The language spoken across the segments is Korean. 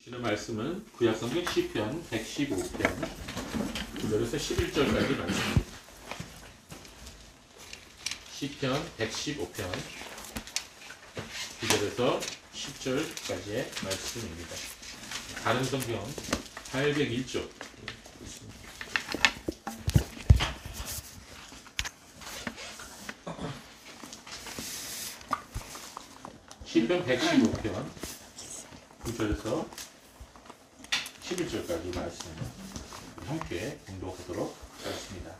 주는 말씀은 구약성경 시편 115편 9절에서 11절까지 말씀입니다. 시편 115편 9절에서 10절까지의 말씀입니다. 다른 성경 801쪽 시편 115편 9절에서 11절까지 말씀을 함께 공독하도록 하겠습니다.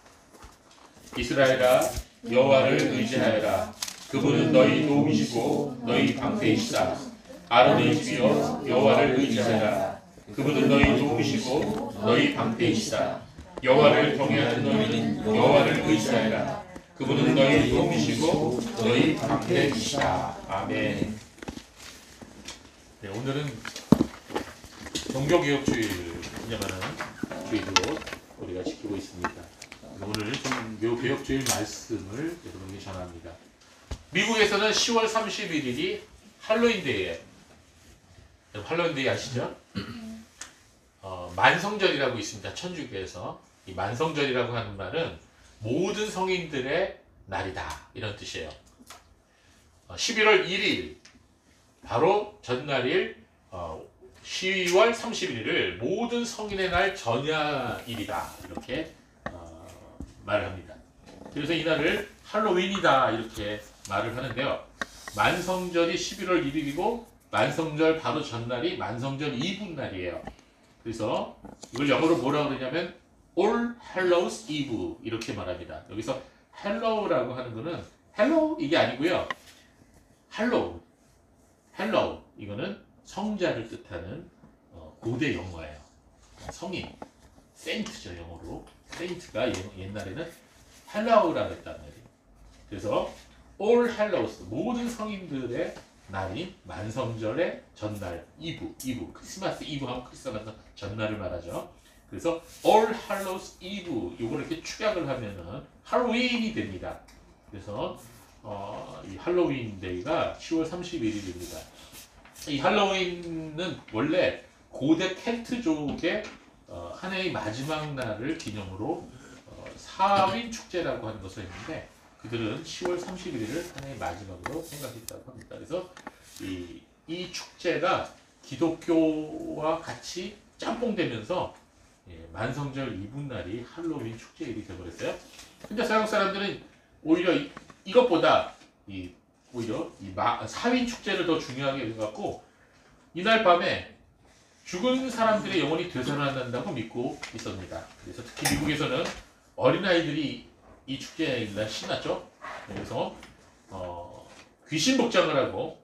이스라엘아, 여호와를 의지하여라. 그분은 너희 도우시고 너희 방패이시다. 아론의 집이여, 여호와를 의지하여라. 그분은 너희 도우시고 너희 방패이시다. 여호와를 경외하는 너희는 여호와를 의지하여라. 그분은 너희 도우시고 너희 방패이시다. 아멘. 네, 오늘은 종교개혁주의를 기념하는 주일로 우리가 지키고 있습니다. 오늘 종교개혁주의 말씀을 여러분에게 전합니다. 미국에서는 10월 31일이 할로윈데이예요. 할로윈데이 아시죠? 만성절이라고 있습니다. 천주교에서. 이 만성절이라고 하는 말은 모든 성인들의 날이다, 이런 뜻이에요. 11월 1일 바로 전날일 10월 31일을 모든 성인의 날 전야일이다, 이렇게 말을 합니다. 그래서 이날을 할로윈이다, 이렇게 말을 하는데요. 만성절이 11월 1일이고 만성절 바로 전날이 만성절 이브날이에요. 그래서 이걸 영어로 뭐라고 그러냐면 All Hallows Eve 이렇게 말합니다. 여기서 Hallow라고 하는 거는 Hello 이게 아니고요. Hello 이거는 성자를 뜻하는 고대 영어예요. 성인, 세인트죠, 영어로. 세인트가 옛날에는 헬라우라고 했단 말이에요. 그래서 All Hallows, 모든 성인들의 날이 만성절의 전날, 이브, 크리스마스 이브 하면 크리스마스 전날을 말하죠. 그래서 All Hallows Eve, 요걸 이렇게 축약을 하면은 할로윈이 됩니다. 그래서 이 할로윈 데이가 10월 31일입니다. 이 할로윈은 원래 고대 켈트족의 한 해의 마지막 날을 기념으로 사윈 축제라고 하는 것을 했는데, 그들은 10월 31일을 한 해의 마지막으로 생각했다고 합니다. 그래서 이 축제가 기독교와 같이 짬뽕되면서 만성절 이브날이 할로윈 축제일이 되어버렸어요. 근데 서양 사람들은 오히려 이것보다 오히려 사윈 축제를 더 중요하게 여겨갖고 이날 밤에 죽은 사람들의 영혼이 되살아난다고 믿고 있습니다. 그래서 특히 미국에서는 어린아이들이 이 축제일날 신났죠. 그래서 귀신 복장을 하고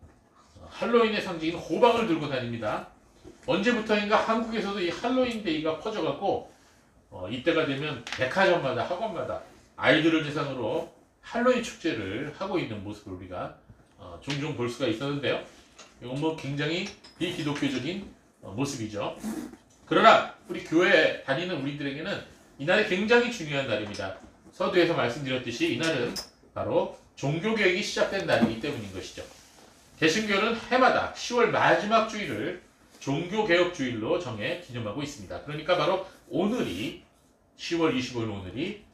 할로윈의 상징인 호박을 들고 다닙니다. 언제부터인가 한국에서도 이 할로윈 데이가 퍼져갖고 이때가 되면 백화점마다 학원마다 아이들을 대상으로 할로윈 축제를 하고 있는 모습을 우리가 종종 볼 수가 있었는데요. 이건 굉장히 비기독교적인 모습이죠. 그러나 우리 교회에 다니는 우리들에게는 이날이 굉장히 중요한 날입니다. 서두에서 말씀드렸듯이 이날은 바로 종교개혁이 시작된 날이기 때문인 것이죠. 개신교는 해마다 10월 마지막 주일을 종교개혁주일로 정해 기념하고 있습니다. 그러니까 바로 오늘이 10월 25일 오늘이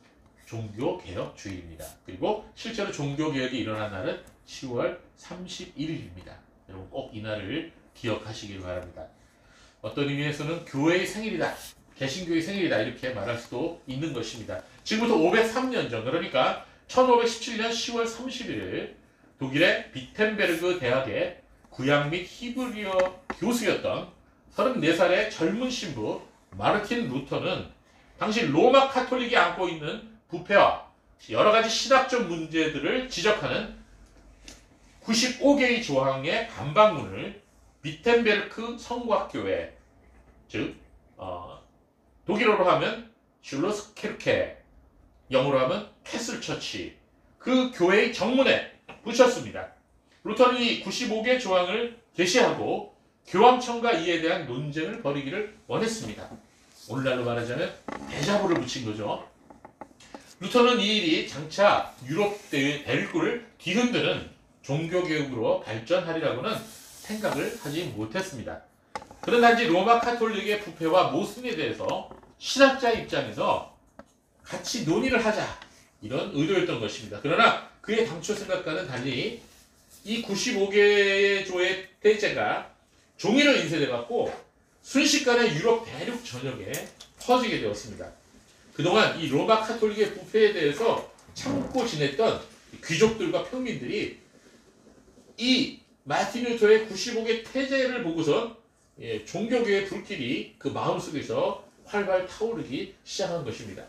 종교개혁주일입니다. 그리고 실제로 종교개혁이 일어난 날은 10월 31일입니다. 여러분 꼭 이 날을 기억하시길 바랍니다. 어떤 의미에서는 교회의 생일이다, 개신교의 생일이다, 이렇게 말할 수도 있는 것입니다. 지금부터 503년 전, 그러니까 1517년 10월 30일 독일의 비텐베르그 대학의 구약 및 히브리어 교수였던 34살의 젊은 신부 마르틴 루터는 당시 로마 카톨릭이 안고 있는 부패와 여러 가지 신학적 문제들을 지적하는 95개의 조항의 반박문을 비텐베르크 성곽교회, 즉 독일어로 하면 슐로스케르케, 영어로 하면 캐슬처치, 그 교회의 정문에 붙였습니다. 루터는 이 95개 조항을 게시하고 교황청과 이에 대한 논쟁을 벌이기를 원했습니다. 오늘날로 말하자면 대자보를 붙인 거죠. 루터는 이 일이 장차 유럽 대륙을 뒤흔드는 종교개혁으로 발전하리라고는 생각을 하지 못했습니다. 그런 단지 로마 카톨릭의 부패와 모순에 대해서 신학자 입장에서 같이 논의를 하자 이런 의도였던 것입니다. 그러나 그의 당초 생각과는 달리 이 95개의 조의 대제가 종이로 인쇄돼 갖고 순식간에 유럽 대륙 전역에 퍼지게 되었습니다. 그동안 이 로마 카톨릭의 부패에 대해서 참고 지냈던 귀족들과 평민들이 이 마틴 루터의 95개 태제를 보고서 종교교의 불길이 그 마음속에서 활발 타오르기 시작한 것입니다.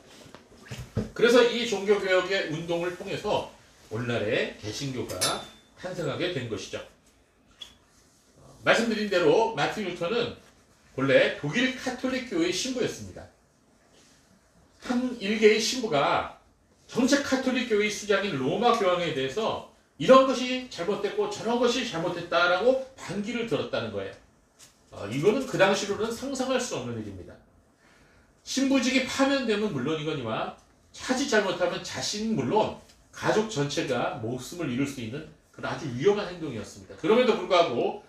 그래서 이 종교개혁의 운동을 통해서 오늘날의 개신교가 탄생하게 된 것이죠. 말씀드린 대로 마틴 루터는 본래 독일 카톨릭 교회의 신부였습니다. 한 일개의 신부가 전체 카톨릭 교회의 수장인 로마 교황에 대해서 이런 것이 잘못됐고 저런 것이 잘못됐다라고 반기를 들었다는 거예요. 이거는 그 당시로는 상상할 수 없는 일입니다. 신부직이 파면되면 물론이거니와 자칫 잘못하면 자신 물론 가족 전체가 목숨을 잃을 수 있는 그런 아주 위험한 행동이었습니다. 그럼에도 불구하고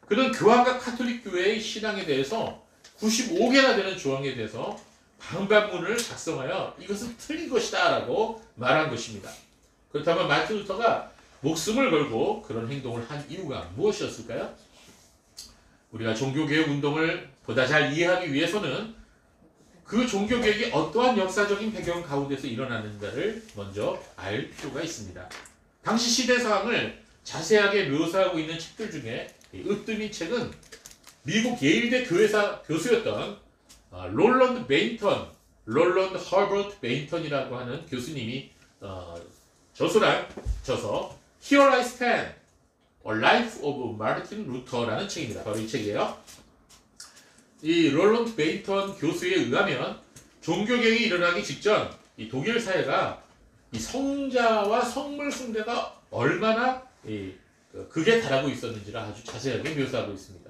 그는 교황과 카톨릭 교회의 신앙에 대해서 95개나 되는 조항에 대해서 방반문을 작성하여 이것은 틀린 것이다 라고 말한 것입니다. 그렇다면 마틴 루터가 목숨을 걸고 그런 행동을 한 이유가 무엇이었을까요? 우리가 종교개혁 운동을 보다 잘 이해하기 위해서는 그 종교개혁이 어떠한 역사적인 배경 가운데서 일어났는가를 먼저 알 필요가 있습니다. 당시 시대 상황을 자세하게 묘사하고 있는 책들 중에 으뜸인 책은 미국 예일대 교회사 교수였던 롤런드 허버트 베인턴이라고 하는 교수님이 저서 Here I Stand, A Life of Martin Luther라는 책입니다. 바로 이 책이에요. 이 롤런드 베인턴 교수에 의하면 종교개혁이 일어나기 직전 이 독일 사회가 이 성자와 성물 숭배가 얼마나 극에 달하고 있었는지를 아주 자세하게 묘사하고 있습니다.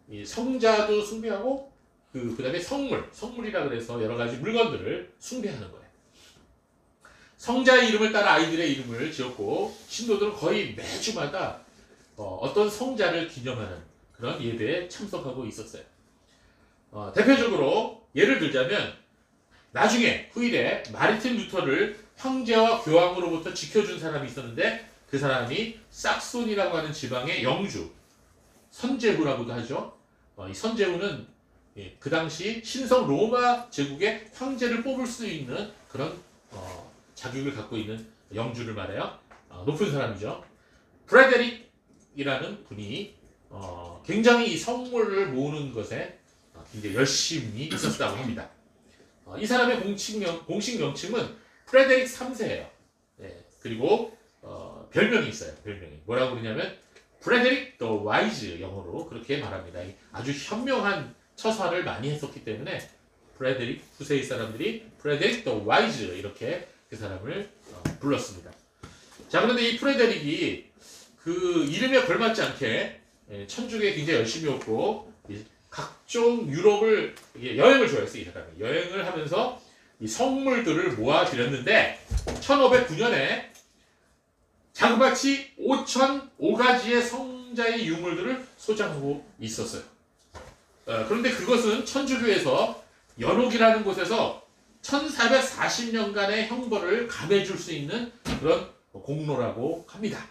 이 성자도 숭배하고 그 다음에 성물이라 그래서 여러 가지 물건들을 숭배하는 거예요. 성자의 이름을 따라 아이들의 이름을 지었고 신도들은 거의 매주마다 어떤 성자를 기념하는 그런 예배에 참석하고 있었어요. 대표적으로 예를 들자면 나중에 후일에 마르틴 루터를 황제와 교황으로부터 지켜준 사람이 있었는데 그 사람이 삭손이라고 하는 지방의 영주 선제후라고도 하죠. 이 선제후는 그 당시 신성 로마 제국의 황제를 뽑을 수 있는 그런 자격을 갖고 있는 영주를 말해요. 높은 사람이죠. 프레데릭이라는 분이 굉장히 이 성물을 모으는 것에 굉장히 열심히 있었다고 합니다. 이 사람의 공식 명칭은 프레데릭 3세예요. 그리고 별명이 있어요. 별명이 뭐라고 그러냐면 프레데릭 더 와이즈, 영어로 그렇게 말합니다. 아주 현명한 처사를 많이 했었기 때문에 프레데릭 후세의 사람들이 프레데릭 더 와이즈 이렇게 그 사람을 불렀습니다. 자, 그런데 이 프레데릭이 그 이름에 걸맞지 않게 천주교에 굉장히 열심히 했고 각종 유럽을 여행을 좋아했어요. 이 사람이 여행을 하면서 이 성물들을 모아들였는데 1509년에 자그마치 5,005가지의 성자의 유물들을 소장하고 있었어요. 그런데 그것은 천주교에서 연옥이라는 곳에서 1440년간의 형벌을 감해줄 수 있는 그런 공로라고 합니다.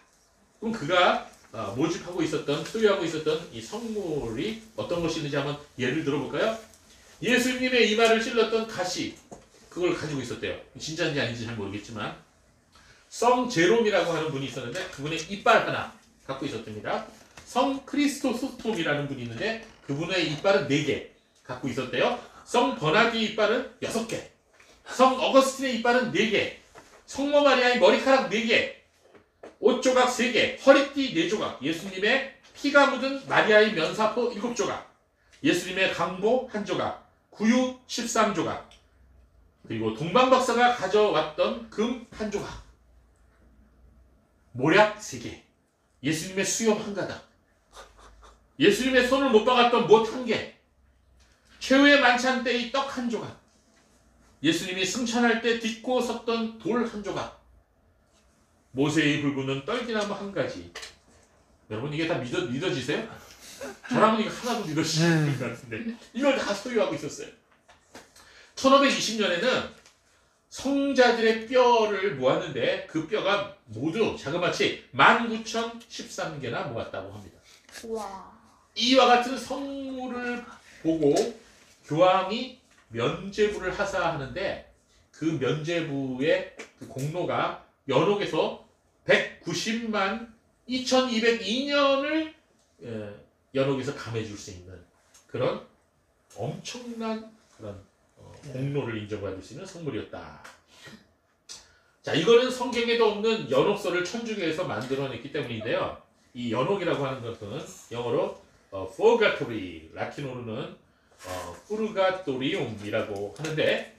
그럼 그가 모집하고 있었던, 소유하고 있었던 이 성물이 어떤 것이 있는지 한번 예를 들어볼까요? 예수님의 이마를 찔렀던 가시, 그걸 가지고 있었대요. 진짜인지 아닌지 잘 모르겠지만 성 제롬이라고 하는 분이 있었는데 그분의 이빨 하나 갖고 있었답니다. 성 크리스토스톰이라는 분이 있는데 그분의 이빨은 4개 갖고 있었대요. 성 버나디 이빨은 6개, 성 어거스틴의 이빨은 4개, 성모 마리아의 머리카락 4개, 옷조각 3개, 허리띠 4조각, 예수님의 피가 묻은 마리아의 면사포 7조각, 예수님의 강보 1조각, 구유 13조각, 그리고 동방박사가 가져왔던 금 1조각, 모략 3개, 예수님의 수염 1가닥, 예수님의 손을 못 박았던 못 1개, 최후의 만찬 때의 떡 1조각, 예수님이 승천할 때 딛고 섰던 돌 1조각, 모세의 불구는 떨기나무 1가지. 여러분 이게 다 믿어지세요? 저랑은 이거 하나도 믿어지지 않는 것 같은데 이걸 다 소유하고 있었어요. 1520년에는 성자들의 뼈를 모았는데 그 뼈가 모두 자그마치 19,013개나 모았다고 합니다. 와. 이와 같은 성물을 보고 교황이 면죄부를 하사하는데 그 면죄부의 그 공로가 연옥에서 190만 2202년을 연옥에서 감해줄 수 있는 그런 엄청난 그런 공로를 인정받을 수 있는 성물이었다. 자, 이거는 성경에도 없는 연옥서를 천주교에서 만들어냈기 때문인데요. 이 연옥이라고 하는 것은 영어로 purgatory, 라틴어로는 purgatorium이라고 하는데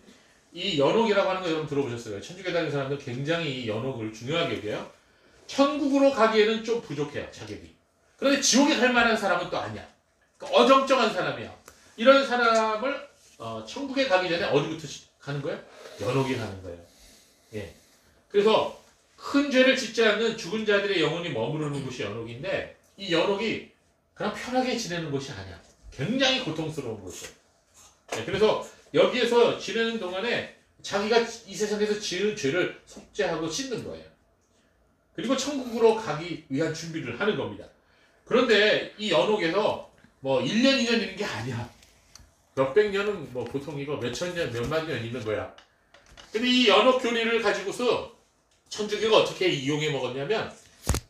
이 연옥이라고 하는 거 여러분 들어보셨어요? 천주교 다니는 사람들 굉장히 이 연옥을 중요하게 여겨요. 천국으로 가기에는 좀 부족해요, 자격이. 그런데 지옥에 갈 만한 사람은 또 아니야. 그러니까 어정쩡한 사람이야. 이런 사람을 천국에 가기 전에 어디부터 가는 거예요? 연옥에 가는 거예요. 예. 그래서 큰 죄를 짓지 않는 죽은 자들의 영혼이 머무르는 곳이 연옥인데 이 연옥이 그냥 편하게 지내는 곳이 아니야. 굉장히 고통스러운 곳이에요. 예. 그래서 여기에서 지내는 동안에 자기가 이 세상에서 지은 죄를 속죄하고 씻는 거예요. 그리고 천국으로 가기 위한 준비를 하는 겁니다. 그런데 이 연옥에서 뭐 1년, 2년 있는 게 아니야. 몇백 년은 뭐 보통 이거 몇천 년, 몇만 년 있는 거야. 근데 이 연옥 교리를 가지고서 천주교가 어떻게 이용해 먹었냐면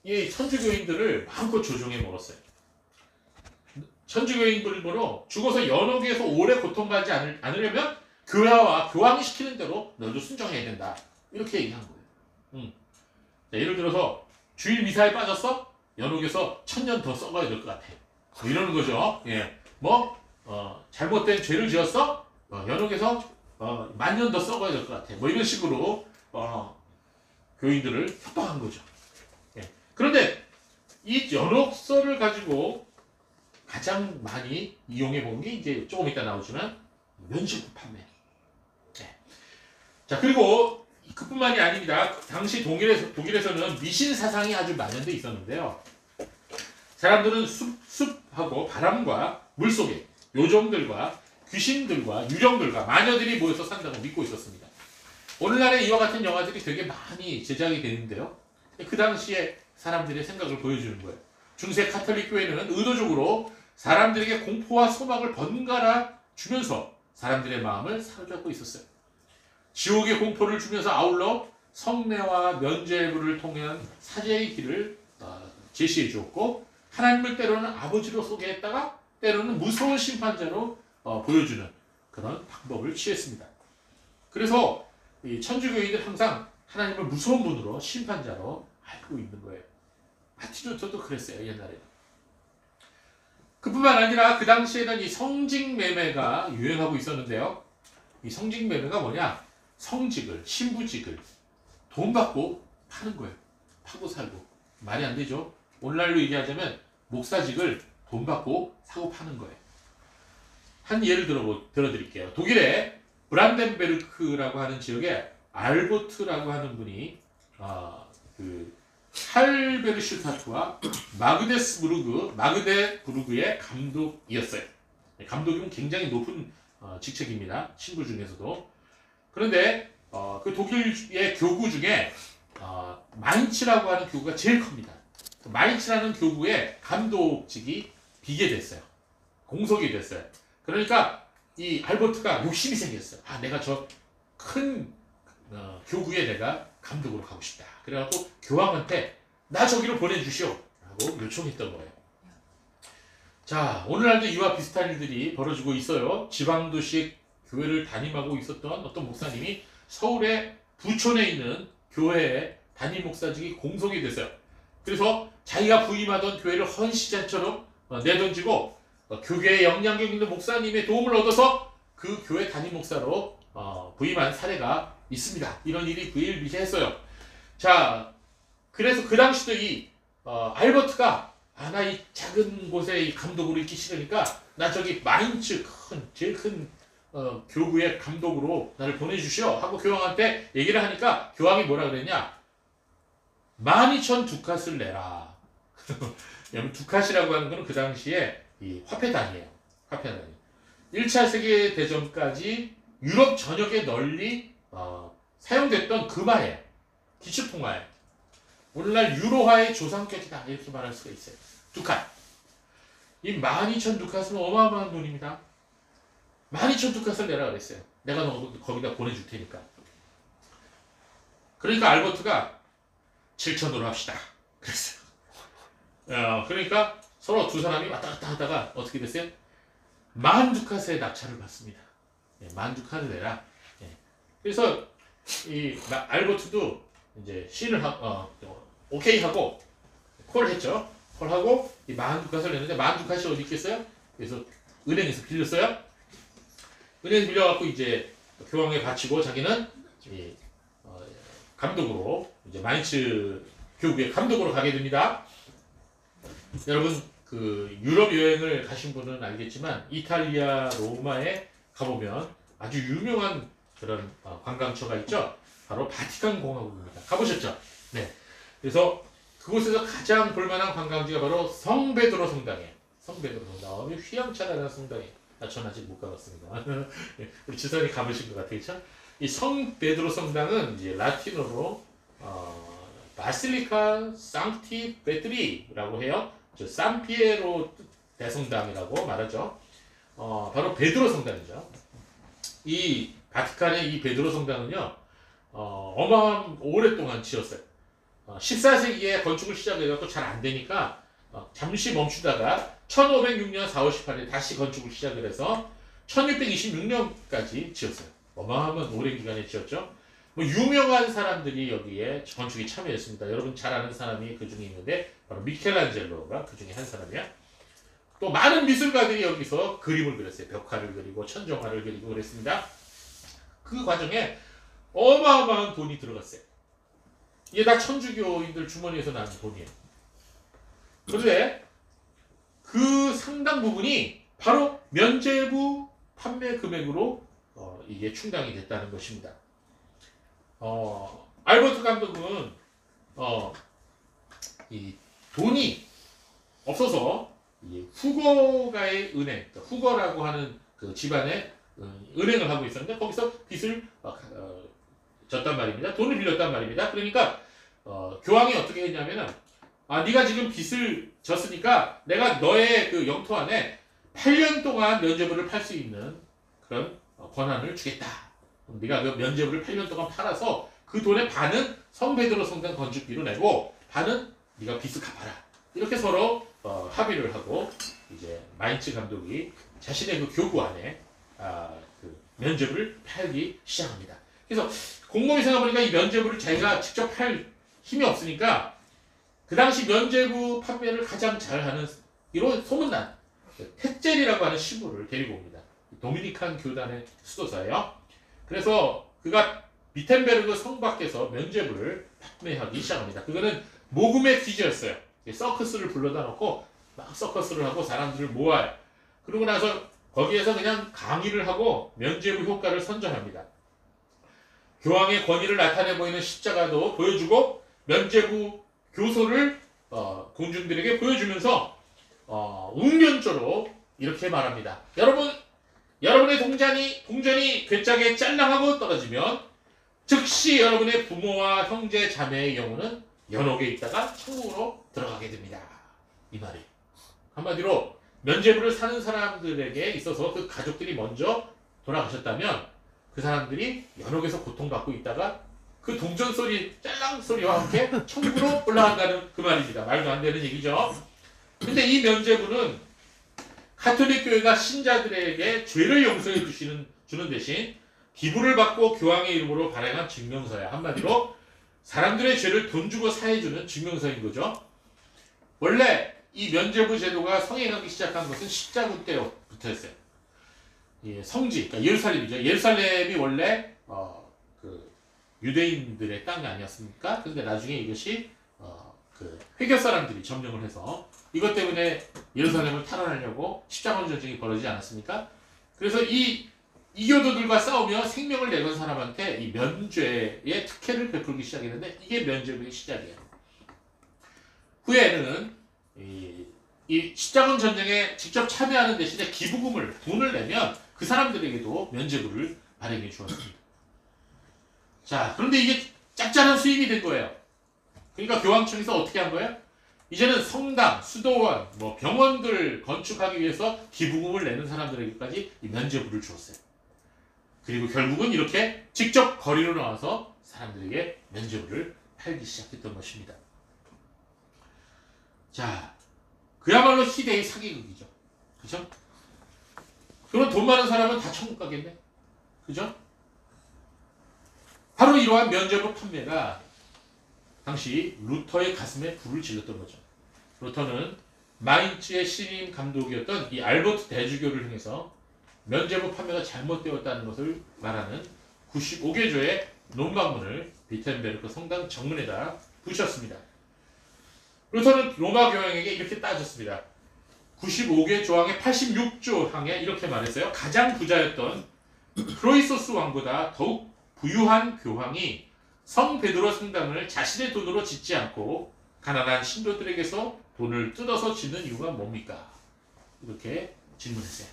이 천주교인들을 마음껏 조종해 먹었어요. 천주교인들로 죽어서 연옥에서 오래 고통받지 않으려면 교회와 교황이 시키는 대로 너도 순종해야 된다. 이렇게 얘기한 거예요. 자, 예를 들어서 주일 미사에 빠졌어? 연옥에서 1000년 더 썩어야 될 것 같아. 뭐 이러는 거죠. 예. 잘못된 죄를 지었어? 연옥에서 10,000년 더 썩어야 될 것 같아. 뭐 이런 식으로 교인들을 협박한 거죠. 예. 그런데 이 연옥서를 가지고 가장 많이 이용해 본 게 이제 조금 이따 나오지만 면죄부 판매. 예. 자, 그리고 그뿐만이 아닙니다. 당시 독일에서는 미신 사상이 아주 만연돼 있었는데요. 사람들은 숲하고 바람과 물속에 요정들과 귀신들과 유령들과 마녀들이 모여서 산다고 믿고 있었습니다. 오늘날에 이와 같은 영화들이 되게 많이 제작이 되는데요. 그 당시에 사람들의 생각을 보여주는 거예요. 중세 카톨릭 교회는 의도적으로 사람들에게 공포와 소망을 번갈아 주면서 사람들의 마음을 사로잡고 있었어요. 지옥의 공포를 주면서 아울러 성례와 면죄부를 통한 사죄의 길을 제시해 주었고 하나님을 때로는 아버지로 소개했다가 때로는 무서운 심판자로 보여주는 그런 방법을 취했습니다. 그래서 이 천주교인들 항상 하나님을 무서운 분으로 심판자로 알고 있는 거예요. 마틴 루터도 그랬어요, 옛날에는. 그뿐만 아니라 그 당시에는 이 성직 매매가 유행하고 있었는데요. 이 성직 매매가 뭐냐? 성직을, 신부직을 돈 받고 파는 거예요. 파고 살고. 말이 안 되죠? 오늘날로 얘기하자면 목사직을 돈 받고 사고 파는 거예요. 한 예를 들어드릴게요. 독일의 브란덴베르크라고 하는 지역에 알보트라고 하는 분이 할베르슈타트와 마그데부르그의 감독이었어요. 감독이면 굉장히 높은 직책입니다. 신부 중에서도. 그런데 그 독일의 교구 중에 마인츠라고 하는 교구가 제일 큽니다. 마인츠라는 교구의 감독직이 비게 됐어요. 공석이 됐어요. 그러니까 이 알버트가 욕심이 생겼어요. 내가 저 큰 교구에 내가 감독으로 가고 싶다. 그래갖고 교황한테 나 저기로 보내주시오 라고 요청했던 거예요. 자, 오늘날도 이와 비슷한 일들이 벌어지고 있어요. 지방도시의 교회를 담임하고 있었던 어떤 목사님이 서울의 부촌에 있는 교회에 담임 목사직이 공석이 됐어요. 그래서 자기가 부임하던 교회를 헌시장처럼 내던지고 교계의 영향력 있는 목사님의 도움을 얻어서 그 교회 담임 목사로 부임한 사례가 있습니다. 이런 일이 비일비재했어요. 자, 그래서 그 당시도 이 알버트가 나 이 작은 곳에 이 감독으로 있기 싫으니까 나 저기 마인츠 제일 큰 교구의 감독으로 나를 보내주시오 하고 교황한테 얘기를 하니까 교황이 뭐라 그랬냐? 12,000 두카스를 내라. 왜냐면 두카시라고 하는 거는 그 당시에 이 화폐 단위예요. 화폐 단위. 1차 세계대전까지 유럽 전역에 널리 사용됐던 금화예요. 기축통화예요. 오늘날 유로화의 조상격이다 이렇게 말할 수가 있어요. 두칸. 이 12,000두칸은 어마어마한 돈입니다. 12,000두칸을 내라 그랬어요. 내가 너 거기다 보내줄 테니까. 그러니까 알버트가 7,000으로 합시다. 그랬어요. 그러니까 서로 두 사람이 왔다 갔다 하다가 어떻게 됐어요? 10,000두칸의 낙찰을 받습니다. 10,000두칸을 내라. 그래서 이 알버트도 이제 시인을 오케이 하고 콜을 했죠. 콜하고 이 10,000두칸을 냈는데 10,000두칸이 어디 있겠어요? 그래서 은행에서 빌렸어요. 은행에서 빌려갖고 이제 교황에 바치고 자기는 이 감독으로 이제 마인츠 교구의 감독으로 가게 됩니다. 여러분 그 유럽 여행을 가신 분은 알겠지만 이탈리아 로마에 가보면 아주 유명한 그런 관광처가 있죠. 바로 바티칸 공화국입니다. 가보셨죠? 네. 그래서 그곳에서 가장 볼만한 관광지가 바로 성베드로 성당이에요. 성베드로 성당. 휘황찬란한 성당이에요. 전 아직 못 가봤습니다. 우리 지선이 가보신 것 같아요, 그렇죠? 이 성베드로 성당은 이제 라틴어로 바실리카 상티 베드리라고 해요. 저 산피에로 대성당이라고 말하죠. 바로 베드로 성당이죠. 이 바티칸의 이 베드로 성당은요, 어마어마한 오랫동안 지었어요. 14세기에 건축을 시작해서 잘 안 되니까 잠시 멈추다가 1506년 4월 18일 다시 건축을 시작을 해서 1626년까지 지었어요. 어마어마한 오랜 기간에 지었죠. 뭐 유명한 사람들이 여기에 건축에 참여했습니다. 여러분 잘 아는 사람이 그 중에 있는데 바로 미켈란젤로가 그 중에 한 사람이야. 또 많은 미술가들이 여기서 그림을 그렸어요. 벽화를 그리고 천정화를 그리고 그랬습니다. 그 과정에 어마어마한 돈이 들어갔어요. 이게 다 천주교인들 주머니에서 나는 돈이에요. 그런데 그 상당 부분이 바로 면죄부 판매 금액으로 이게 충당이 됐다는 것입니다. 알버트 감독은 이 돈이 없어서 이 후거가의 은행, 후거라고 하는 그 집안의 은행을 하고 있었는데 거기서 빚을 졌단 말입니다. 돈을 빌렸단 말입니다. 그러니까 교황이 어떻게 했냐면은 네가 지금 빚을 졌으니까 내가 너의 그 영토 안에 8년 동안 면죄부를 팔 수 있는 그런 권한을 주겠다. 네가 그 면죄부를 8년 동안 팔아서 그 돈의 반은 성베드로 성당 건축비로 내고 반은 네가 빚을 갚아라. 이렇게 서로 합의를 하고 이제 마인츠 감독이 자신의 그 교구 안에 그 면죄부를 팔기 시작합니다. 그래서 곰곰이 생각해보니까 이 면죄부를 자기가 직접 팔 힘이 없으니까 그 당시 면죄부 판매를 가장 잘하는 이로 소문난 tet젤이라고 하는 신부를 데리고 옵니다. 도미니칸 교단의 수도사예요. 그래서 그가 비텐베르그 성 밖에서 면죄부를 판매하기 시작합니다. 그거는 모금의 퀴즈였어요. 서커스를 불러다 놓고 막 서커스를 하고 사람들을 모아요. 그러고 나서 거기에서 그냥 강의를 하고 면죄부 효과를 선전합니다. 교황의 권위를 나타내 보이는 십자가도 보여주고 면죄부 교소를 공중들에게 보여주면서 웅변조로 이렇게 말합니다. 여러분의 동전이 괴짝에 짤랑하고 떨어지면 즉시 여러분의 부모와 형제 자매의 영혼은 연옥에 있다가 천국으로 들어가게 됩니다. 이 말이 한마디로 면죄부를 사는 사람들에게 있어서 그 가족들이 먼저 돌아가셨다면 그 사람들이 연옥에서 고통받고 있다가 그 동전 소리, 짤랑 소리와 함께 천국으로 올라간다는 그 말입니다. 말도 안 되는 얘기죠. 근데 이 면죄부는 가톨릭 교회가 신자들에게 죄를 용서해 주는 대신 기부를 받고 교황의 이름으로 발행한 증명서야. 한마디로 사람들의 죄를 돈 주고 사해주는 증명서인 거죠. 원래 이 면죄부 제도가 성행하기 시작한 것은 십자군 때부터였어요. 성지, 그러니까 예루살렘이죠. 예루살렘이 원래 그 유대인들의 땅이 아니었습니까? 그런데 나중에 이것이 그 회교 사람들이 점령을 해서 이것 때문에 예루살렘을 탈환하려고 십자군 전쟁이 벌어지지 않았습니까? 그래서 이 이교도들과 싸우며 생명을 내건 사람한테 이 면죄의 특혜를 베풀기 시작했는데 이게 면죄부의 시작이에요. 후에는 이 십자군 전쟁에 직접 참여하는 대신에 기부금을 돈을 내면 그 사람들에게도 면죄부를 발행해 주었습니다. 자, 그런데 이게 짭짤한 수입이 된 거예요. 그러니까 교황청에서 어떻게 한 거예요? 이제는 성당, 수도원, 뭐 병원들 건축하기 위해서 기부금을 내는 사람들에게까지 이 면죄부를 주었어요. 그리고 결국은 이렇게 직접 거리로 나와서 사람들에게 면죄부를 팔기 시작했던 것입니다. 자, 그야말로 시대의 사기극이죠. 그죠? 그럼 돈 많은 사람은 다 천국 가겠네? 그죠? 바로 이러한 면죄부 판매가 당시 루터의 가슴에 불을 질렀던 거죠. 루터는 마인츠의 신임 감독이었던 이 알버트 대주교를 향해서 면죄부 판매가 잘못되었다는 것을 말하는 95개조의 논방문을 비텐베르크 성당 정문에다 붙였습니다. 루터는 로마 교황에게 이렇게 따졌습니다. 95개 조항의 86조 항에 이렇게 말했어요. 가장 부자였던 크로이소스 왕보다 더욱 부유한 교황이 성 베드로 성당을 자신의 돈으로 짓지 않고 가난한 신도들에게서 돈을 뜯어서 짓는 이유가 뭡니까? 이렇게 질문했어요.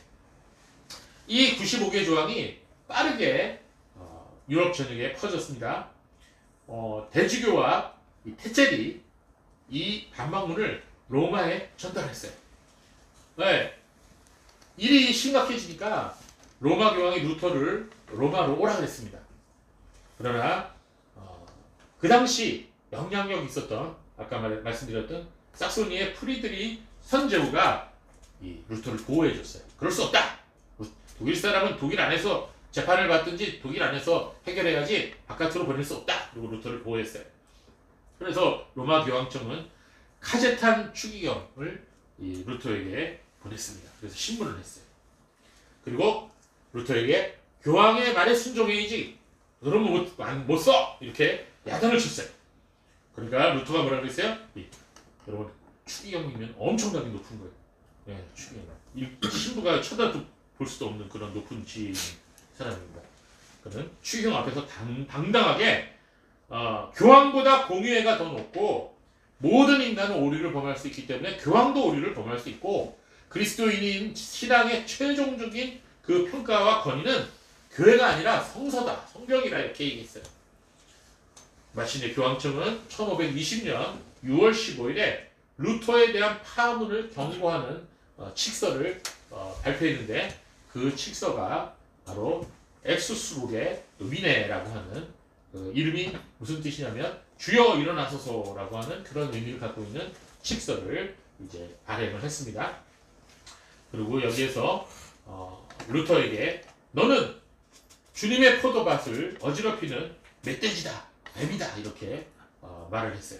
이 95개 조항이 빠르게 유럽 전역에 퍼졌습니다. 대주교와 테첼이 이 반박문을 로마에 전달했어요. 네. 일이 심각해지니까 로마 교황이 루터를 로마로 오라 그랬습니다. 그러나 그 당시 영향력 있었던 아까 말씀드렸던 sakso니의 프리드리 선제후가 이 루터를 보호해줬어요. 그럴 수 없다. 독일 사람은 독일 안에서 재판을 받든지 독일 안에서 해결해야지 바깥으로 보낼 수 없다. 그리고 루터를 보호했어요. 그래서 로마 교황청은 카제탄 추기경을 이 루터에게 보냈습니다. 그래서 신문을 했어요. 그리고 루터에게 교황의 말에 순종해야지. 너는 못 써! 이렇게 야단을 쳤어요. 그러니까 루터가 뭐라고 했어요? 여러분 추기경이면 엄청나게 높은 거예요. 네, 추기경. 이 신부가 쳐다볼 수도 없는 그런 높은 지혜인 사람입니다. 그는 추기경 앞에서 당당하게 교황보다 공의회가 더 높고 모든 인간은 오류를 범할 수 있기 때문에 교황도 오류를 범할 수 있고 그리스도인인 신앙의 최종적인 그 평가와 권위는 교회가 아니라 성서다, 성경이라 이렇게 얘기했어요. 마침내 교황청은 1520년 6월 15일에 루터에 대한 파문을 경고하는 칙서를 발표했는데 그 칙서가 바로 엑수스룩의 위네라고 하는 이름이 무슨 뜻이냐면 주여 일어나소서라고 하는 그런 의미를 갖고 있는 칙서를 이제 발행을 했습니다. 그리고 여기에서 루터에게 너는 주님의 포도밭을 어지럽히는 멧돼지다, 뱀이다 이렇게 말을 했어요.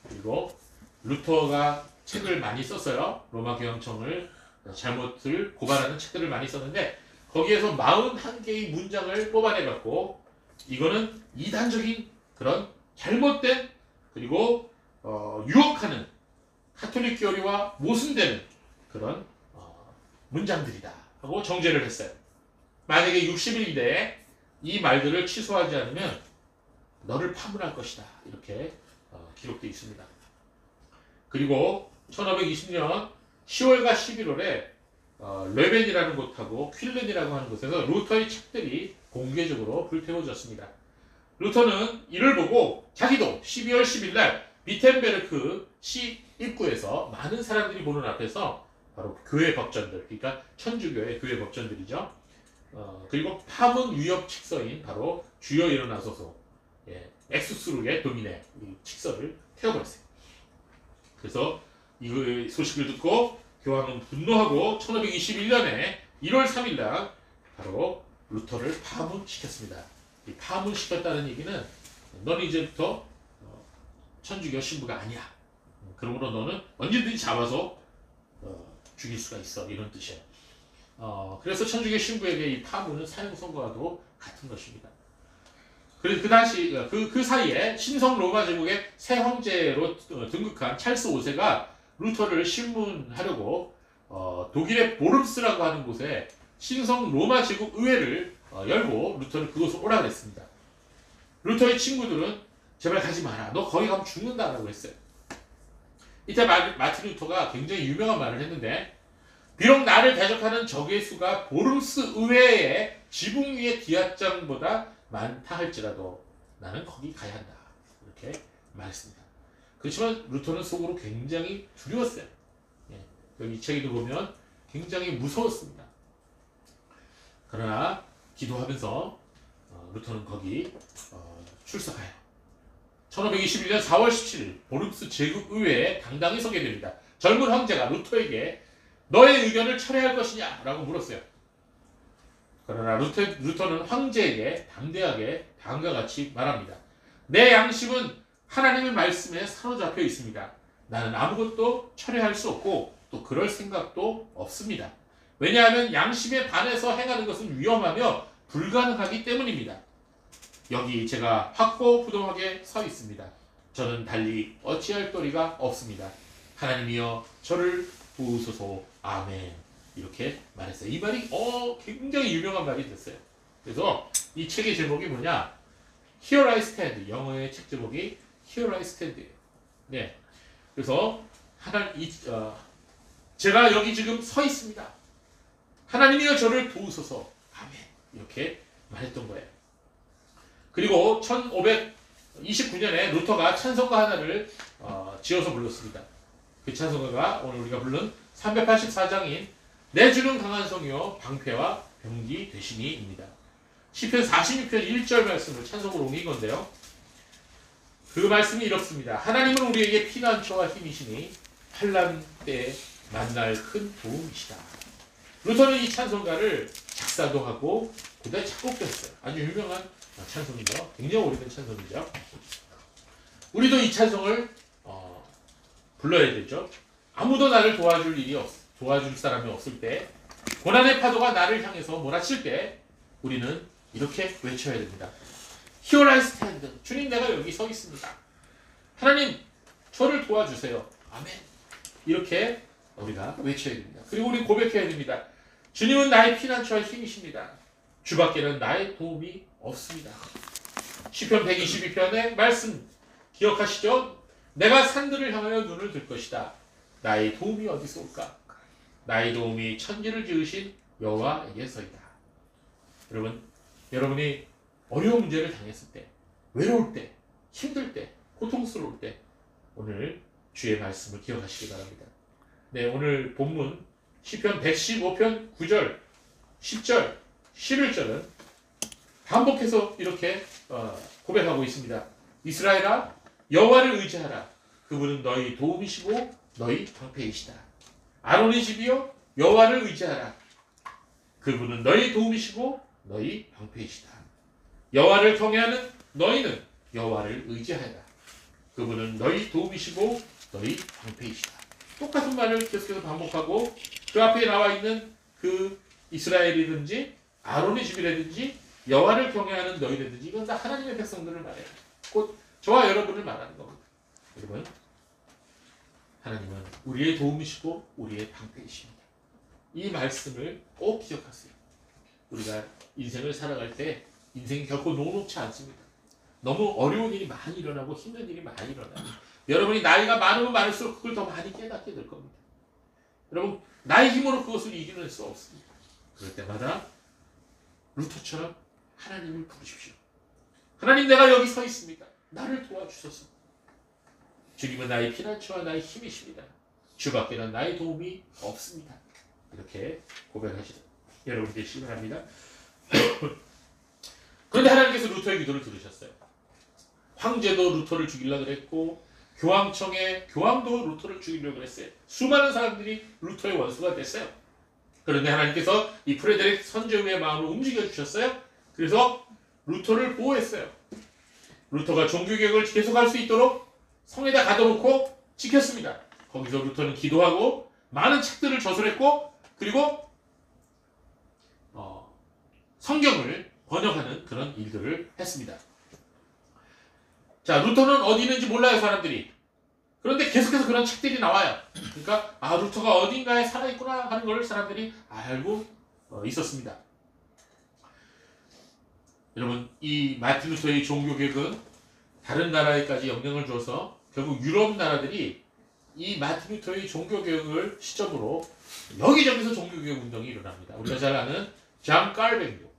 그리고 루터가 책을 많이 썼어요. 로마 교황청을 잘못을 고발하는 책들을 많이 썼는데 거기에서 41개의 문장을 뽑아내갖고 이거는 이단적인 그런 잘못된 그리고 유혹하는 카톨릭 교리와 모순되는 그런 문장들이다 하고 정죄를 했어요. 만약에 60일 내에 이 말들을 취소하지 않으면 너를 파문할 것이다 이렇게 기록되어 있습니다. 그리고 1520년 10월과 11월에 레벤이라는 곳하고 퀼른이라고 하는 곳에서 루터의 책들이 공개적으로 불태워졌습니다. 루터는 이를 보고 자기도 12월 10일 날 비텐베르크 시 입구에서 많은 사람들이 보는 앞에서 바로 교회 법전들, 그러니까 천주교의 교회 법전들이죠. 그리고 파문 위협 칙서인 바로 주여 일어나소서, 엑수스룩의 도미네 이 칙서를 태워버렸어요. 그래서 이 소식을 듣고 교황은 분노하고 1521년에 1월 3일 날 바로 루터를 파문시켰습니다. 이 파문시켰다는 얘기는 너는 이제부터 천주교 신부가 아니야. 그러므로 너는 언제든지 잡아서 죽일 수가 있어. 이런 뜻이에요. 그래서 천주교 신부에게 이 파문은 사형 선고와도 같은 것입니다. 그래서 그 당시 그 사이에 신성 로마 제국의 새 황제로 등극한 찰스 5세가 루터를 신문하려고 독일의 보름스라고 하는 곳에 신성 로마 제국 의회를 열고 루터를 그곳으로 오라 그랬습니다. 루터의 친구들은 제발 가지 마라. 너 거기 가면 죽는다라고 했어요. 이때 마틴 루터가 굉장히 유명한 말을 했는데, 비록 나를 대적하는 적의 수가 보름스 의회의 지붕 위의 디앗장보다 많다 할지라도 나는 거기 가야 한다. 이렇게 말했습니다. 그렇지만 루터는 속으로 굉장히 두려웠어요. 예, 여기 책에도 보면 굉장히 무서웠습니다. 그러나 기도하면서 루터는 거기 출석하여 1521년 4월 17일 보름스 제국의회에 당당히 서게 됩니다. 젊은 황제가 루터에게 너의 의견을 철회할 것이냐? 라고 물었어요. 그러나 루터는 황제에게 담대하게 다음과 같이 말합니다. 내 양심은 하나님의 말씀에 사로잡혀 있습니다. 나는 아무것도 철회할 수 없고 또 그럴 생각도 없습니다. 왜냐하면 양심에 반해서 행하는 것은 위험하며 불가능하기 때문입니다. 여기 제가 확고부동하게 서 있습니다. 저는 달리 어찌할 도리가 없습니다. 하나님이여 저를 부으소서. 아멘. 이렇게 말했어요. 이 말이 굉장히 유명한 말이 됐어요. 그래서 이 책의 제목이 뭐냐? Here I Stand. 영어의 책 제목이 Here I Stand예요. 네. 그래서 제가 여기 지금 서 있습니다. 하나님이여 저를 도우소서. 아멘. 이렇게 말했던 거예요. 그리고 1529년에 루터가 찬송가 하나를 지어서 불렀습니다. 그 찬송가가 오늘 우리가 부른 384장인 내 주는 강한 성이요 방패와 병기 되시니입니다. 시편 46편 1절 말씀을 찬송으로 옮긴 건데요. 그 말씀이 이렇습니다. 하나님은 우리에게 피난처와 힘이시니 환난 때에 만날 큰 도움이시다. 루터는 이 찬송가를 작사도 하고 그다음에 작곡도 했어요. 아주 유명한 찬송이죠. 굉장히 오래된 찬송이죠. 우리도 이 찬송을 불러야 되죠. 아무도 나를 도와줄 사람이 없을 때, 고난의 파도가 나를 향해서 몰아칠 때 우리는 이렇게 외쳐야 됩니다. Here I stand. 주님, 내가 여기 서 있습니다. 하나님, 저를 도와주세요. 아멘. 이렇게 우리가 외쳐야 됩니다. 그리고 우리 고백해야 됩니다. 주님은 나의 피난처와 힘이십니다. 주밖에는 나의 도움이 없습니다. 시편 122편의 말씀 기억하시죠? 내가 산들을 향하여 눈을 들 것이다. 나의 도움이 어디서 올까? 나의 도움이 천지를 지으신 여호와에게서이다. 여러분이 어려운 문제를 당했을 때, 외로울 때, 힘들 때, 고통스러울 때 오늘 주의 말씀을 기억하시기 바랍니다. 네, 오늘 본문 시편 115편 9절, 10절, 11절은 반복해서 이렇게 고백하고 있습니다. 이스라엘아, 여호와를 의지하라. 그분은 너희 도움이시고 너희 방패이시다. 아론의 집이여, 여호와를 의지하라. 그분은 너희 도움이시고 너희 방패이시다. 여호와를 경외하는 너희는 여호와를 의지하라. 그분은 너희 도움이시고 너희 방패이시다. 똑같은 말을 계속해서 반복하고 그 앞에 나와 있는 그 이스라엘이든지 아론의 집이라든지 여호와를 경외하는 너희라든지 이건 다 하나님의 백성들을 말해요. 곧 저와 여러분을 말하는 겁니다. 여러분, 하나님은 우리의 도움이시고 우리의 방패이십니다. 이 말씀을 꼭 기억하세요. 우리가 인생을 살아갈 때 인생이 결코 녹록지 않습니다. 너무 어려운 일이 많이 일어나고 힘든 일이 많이 일어나요. 여러분이 나이가 많으면 많을수록 그걸 더 많이 깨닫게 될 겁니다. 여러분, 나의 힘으로 그것을 이겨낼 수 없습니다. 그럴 때마다 루터처럼 하나님을 부르십시오. 하나님, 내가 여기 서 있습니다. 나를 도와주소서. 주님은 나의 피난처와 나의 힘이십니다. 주밖에는 나의 도움이 없습니다. 이렇게 고백하시다. 여러분 되시기 바랍니다. 그런데 하나님께서 루터의 기도를 들으셨어요. 황제도 루터를 죽이려고 그랬고 교황청의 교황도 루터를 죽이려고 그랬어요. 수많은 사람들이 루터의 원수가 됐어요. 그런데 하나님께서 이 프레데릭 선제후의 마음을 움직여 주셨어요. 그래서 루터를 보호했어요. 루터가 종교개혁을 계속할 수 있도록 성에다 가둬놓고 지켰습니다. 거기서 루터는 기도하고 많은 책들을 저술했고 그리고 성경을 번역하는 그런 일들을 했습니다. 자, 루터는 어디 있는지 몰라요, 사람들이. 그런데 계속해서 그런 책들이 나와요. 그러니까 루터가 어딘가에 살아있구나 하는 걸 사람들이 알고 있었습니다. 여러분, 이 마틴 루터의 종교개혁은 다른 나라에까지 영향을 줘서 결국 유럽 나라들이 이 마틴 루터의 종교개혁을 시점으로 여기저기서 종교개혁 운동이 일어납니다. 우리가 잘 아는 잔 깔뱅교,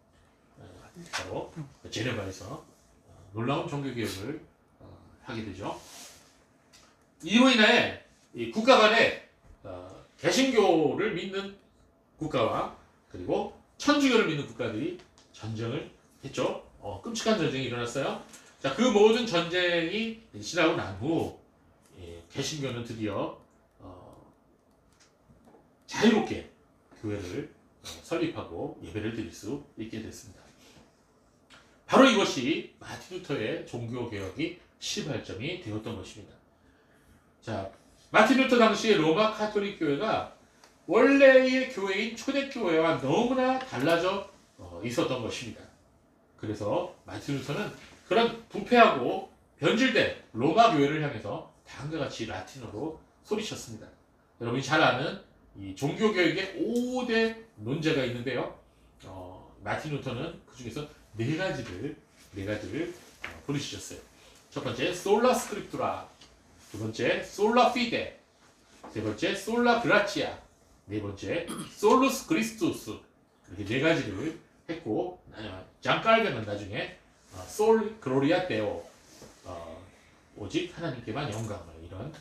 바로 제네바에서 놀라운 종교개혁을 하게 되죠. 이로 인해 이 국가 간에 개신교를 믿는 국가와 그리고 천주교를 믿는 국가들이 전쟁을 했죠. 끔찍한 전쟁이 일어났어요. 자, 그 모든 전쟁이 지나고 난 후 개신교는 드디어 자유롭게 교회를 설립하고 예배를 드릴 수 있게 됐습니다. 바로 이것이 마틴 루터의 종교개혁이 시발점이 되었던 것입니다. 자, 마틴 루터 당시에 로마 카톨릭 교회가 원래의 교회인 초대교회와 너무나 달라져 있었던 것입니다. 그래서 마틴 루터는 그런 부패하고 변질된 로마 교회를 향해서 다음과 같이 라틴어로 소리쳤습니다. 여러분이 잘 아는 이 종교개혁의 5대 논제가 있는데요. 마틴 루터는 그 중에서 네 가지를 부르짖었어요. 첫 번째, 솔라 스크립투라. 두 번째, 솔라 피데. 세 번째, 솔라 그라치아. 네 번째, 솔루스 그리스투스. 이렇게 네 가지를 했고, 장깔베는 나중에 솔 글로리아 데오, 오직 하나님께만 영광을, 이런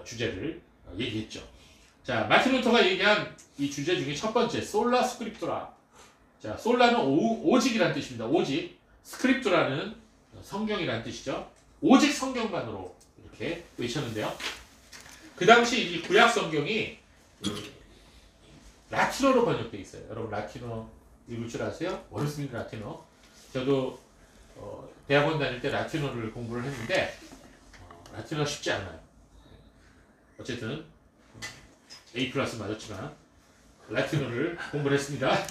주제를 얘기했죠. 자, 마틴 루터가 얘기한 이 주제 중에 첫 번째, 솔라 스크립투라. 자, 솔라는 오직이라는 뜻입니다. 오직. 스크립투라는 성경이라는 뜻이죠. 오직 성경만으로 이렇게 외쳤는데요. 그 당시 이 구약 성경이 라틴어로 번역되어 있어요. 여러분 라틴어 읽을 줄 아세요? 어렵습니다. 라틴어. 저도 대학원 다닐 때 라틴어를 공부를 했는데 라틴어가 쉽지 않아요. 어쨌든 A+ 맞았지만 라틴어를 공부를 했습니다.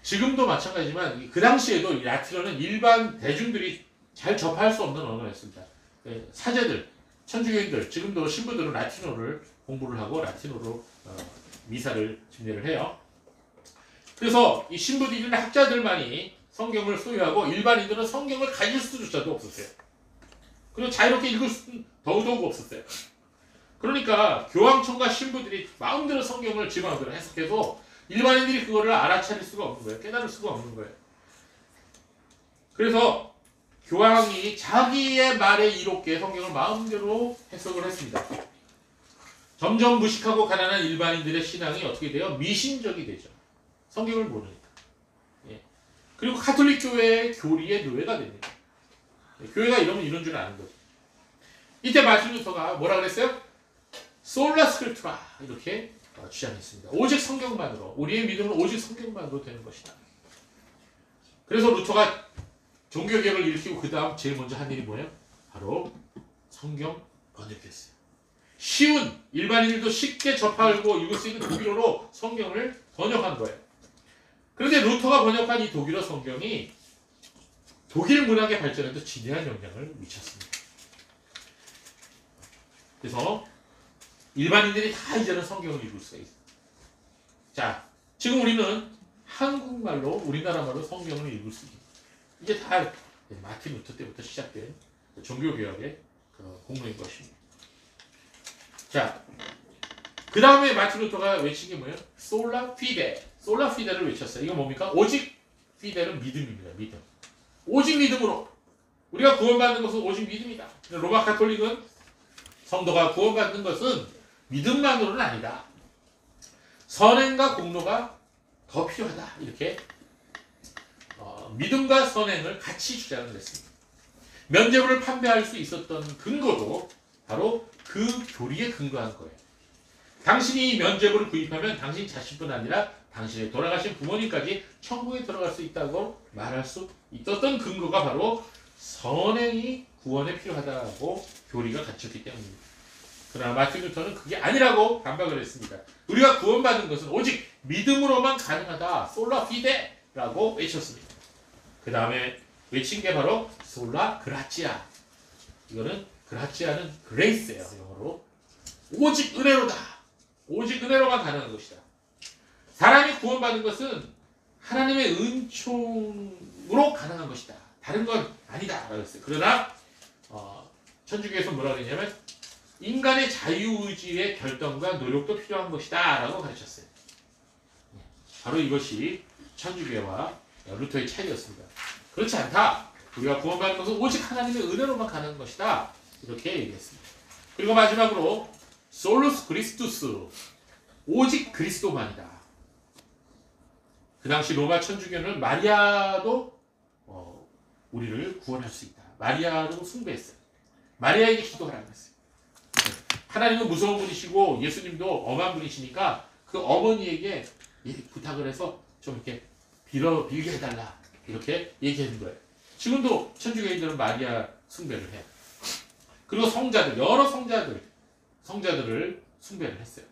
지금도 마찬가지지만 그 당시에도 이 라틴어는 일반 대중들이 잘 접할 수 없는 언어였습니다. 사제들, 천주교인들, 지금도 신부들은 라틴어를 공부를 하고 라틴어로 미사를 집례를 해요. 그래서 이 신부들이나 학자들만이 성경을 소유하고 일반인들은 성경을 가질 수조차도 없었어요. 그리고 자유롭게 읽을 수는 더더욱 없었어요. 그러니까 교황청과 신부들이 마음대로 성경을 지 마음대로 해석해서 일반인들이 그거를 알아차릴 수가 없는 거예요. 깨달을 수가 없는 거예요. 그래서 교황이 자기의 말에 이롭게 성경을 마음대로 해석을 했습니다. 점점 무식하고 가난한 일반인들의 신앙이 어떻게 돼요? 미신적이 되죠. 성경을 모르니까. 예. 그리고 카톨릭 교회의 교리의 노예가 됩니다. 교회가 이러면 이런 줄 아는 거죠. 이때 마틴 루터가 뭐라 그랬어요? 솔라 스크립투라 이렇게 주장했습니다. 오직 성경만으로, 우리의 믿음은 오직 성경만으로 되는 것이다. 그래서 루터가 종교개혁을 일으키고 그 다음 제일 먼저 한 일이 뭐예요? 바로 성경 번역했어요. 쉬운, 일반인들도 쉽게 접하고 읽을 수 있는 독일어로 성경을 번역한 거예요. 그런데 루터가 번역한 이 독일어 성경이 독일 문학의 발전에도 지대한 영향을 미쳤습니다. 그래서 일반인들이 다 이제는 성경을 읽을 수가 있어요. 자, 지금 우리는 한국말로, 우리나라 말로 성경을 읽을 수 있어요. 이게 다 마틴 루터 때부터 시작된 종교개혁의 공로인 것입니다. 자, 그 다음에 마틴 루터가 외친 게 뭐예요? 솔라 피데. 솔라 피데를 외쳤어요. 이거 뭡니까? 오직 피데는 믿음입니다. 믿음. 오직 믿음으로. 우리가 구원받는 것은 오직 믿음이다. 로마 카톨릭은 성도가 구원받는 것은 믿음만으로는 아니다. 선행과 공로가 더 필요하다. 이렇게 믿음과 선행을 같이 주장을 했습니다. 면죄부를 판매할 수 있었던 근거도 바로 그 교리에 근거한 거예요. 당신이 면죄부를 구입하면 당신 자신뿐 아니라 당신의 돌아가신 부모님까지 천국에 들어갈 수 있다고 말할 수 있었던 근거가 바로 선행이 구원에 필요하다고 교리가 갖췄기 때문입니다. 그러나 마틴 루터는 그게 아니라고 반박을 했습니다. 우리가 구원받는 것은 오직 믿음으로만 가능하다. 솔라 피데라고 외쳤습니다. 그 다음에 외친 게 바로 솔라 그라치아. 이거는 그라치아는 그레이스예요. 영어로. 오직 은혜로다. 오직 은혜로만 가능한 것이다. 사람이 구원받는 것은 하나님의 은총으로 가능한 것이다. 다른 건 아니다. 라고 했어요. 그러나 천주교에서 뭐라 그랬냐면 인간의 자유의지의 결단과 노력도 필요한 것이다 라고 가르쳤어요. 바로 이것이 천주교와 루터의 차이였습니다. 그렇지 않다. 우리가 구원받는 것은 오직 하나님의 은혜로만 가는 것이다. 이렇게 얘기했습니다. 그리고 마지막으로 솔루스 그리스투스, 오직 그리스도만이다. 그 당시 로마 천주교는 마리아도 우리를 구원할 수 있다. 마리아로 숭배했어요. 마리아에게 기도하라고 했어요. 하나님은 무서운 분이시고 예수님도 엄한 분이시니까 그 어머니에게 부탁을 해서 좀 이렇게 빌게 해달라. 이렇게 얘기하는 거예요. 지금도 천주교인들은 마리아 숭배를 해요. 그리고 성자들, 여러 성자들을 숭배를 했어요.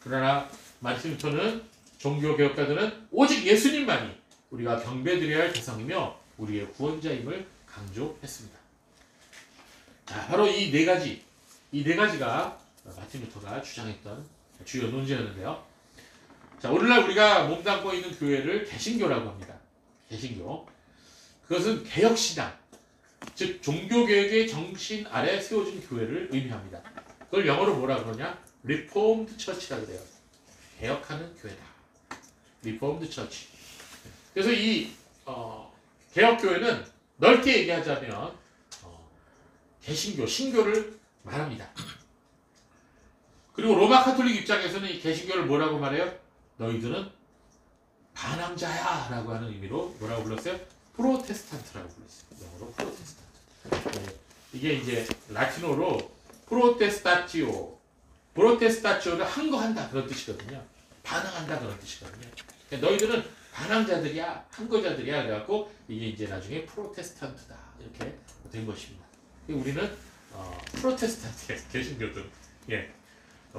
그러나 마르틴 루터는 종교개혁가들은 오직 예수님만이 우리가 경배드려야 할 대상이며 우리의 구원자임을 강조했습니다. 자, 바로 이 네 가지가 마르틴 루터가 주장했던 주요 논지였는데요. 자, 오늘날 우리가 몸담고 있는 교회를 개신교라고 합니다. 개신교. 그것은 개혁신앙, 즉 종교개혁의 정신 아래 세워진 교회를 의미합니다. 그걸 영어로 뭐라 그러냐? Reformed Church라고 그래요. 개혁하는 교회다. Reformed Church. 그래서 이 개혁교회는 넓게 얘기하자면 개신교, 신교를 말합니다. 그리고 로마 카톨릭 입장에서는 이 개신교를 뭐라고 말해요? 너희들은 반항자야 라고 하는 의미로 뭐라고 불렀어요? 프로테스탄트라고 불렀어요. 영어로 프로테스탄트. 네. 이게 이제 라틴어로 프로테스타치오는 항거한다 그런 뜻이거든요. 반항한다 그런 뜻이거든요. 그러니까 너희들은 반항자들이야, 항거자들이야 그래갖고 이게 이제 나중에 프로테스탄트다 이렇게 된 것입니다. 우리는 프로테스탄트예요. 개신교들. 예.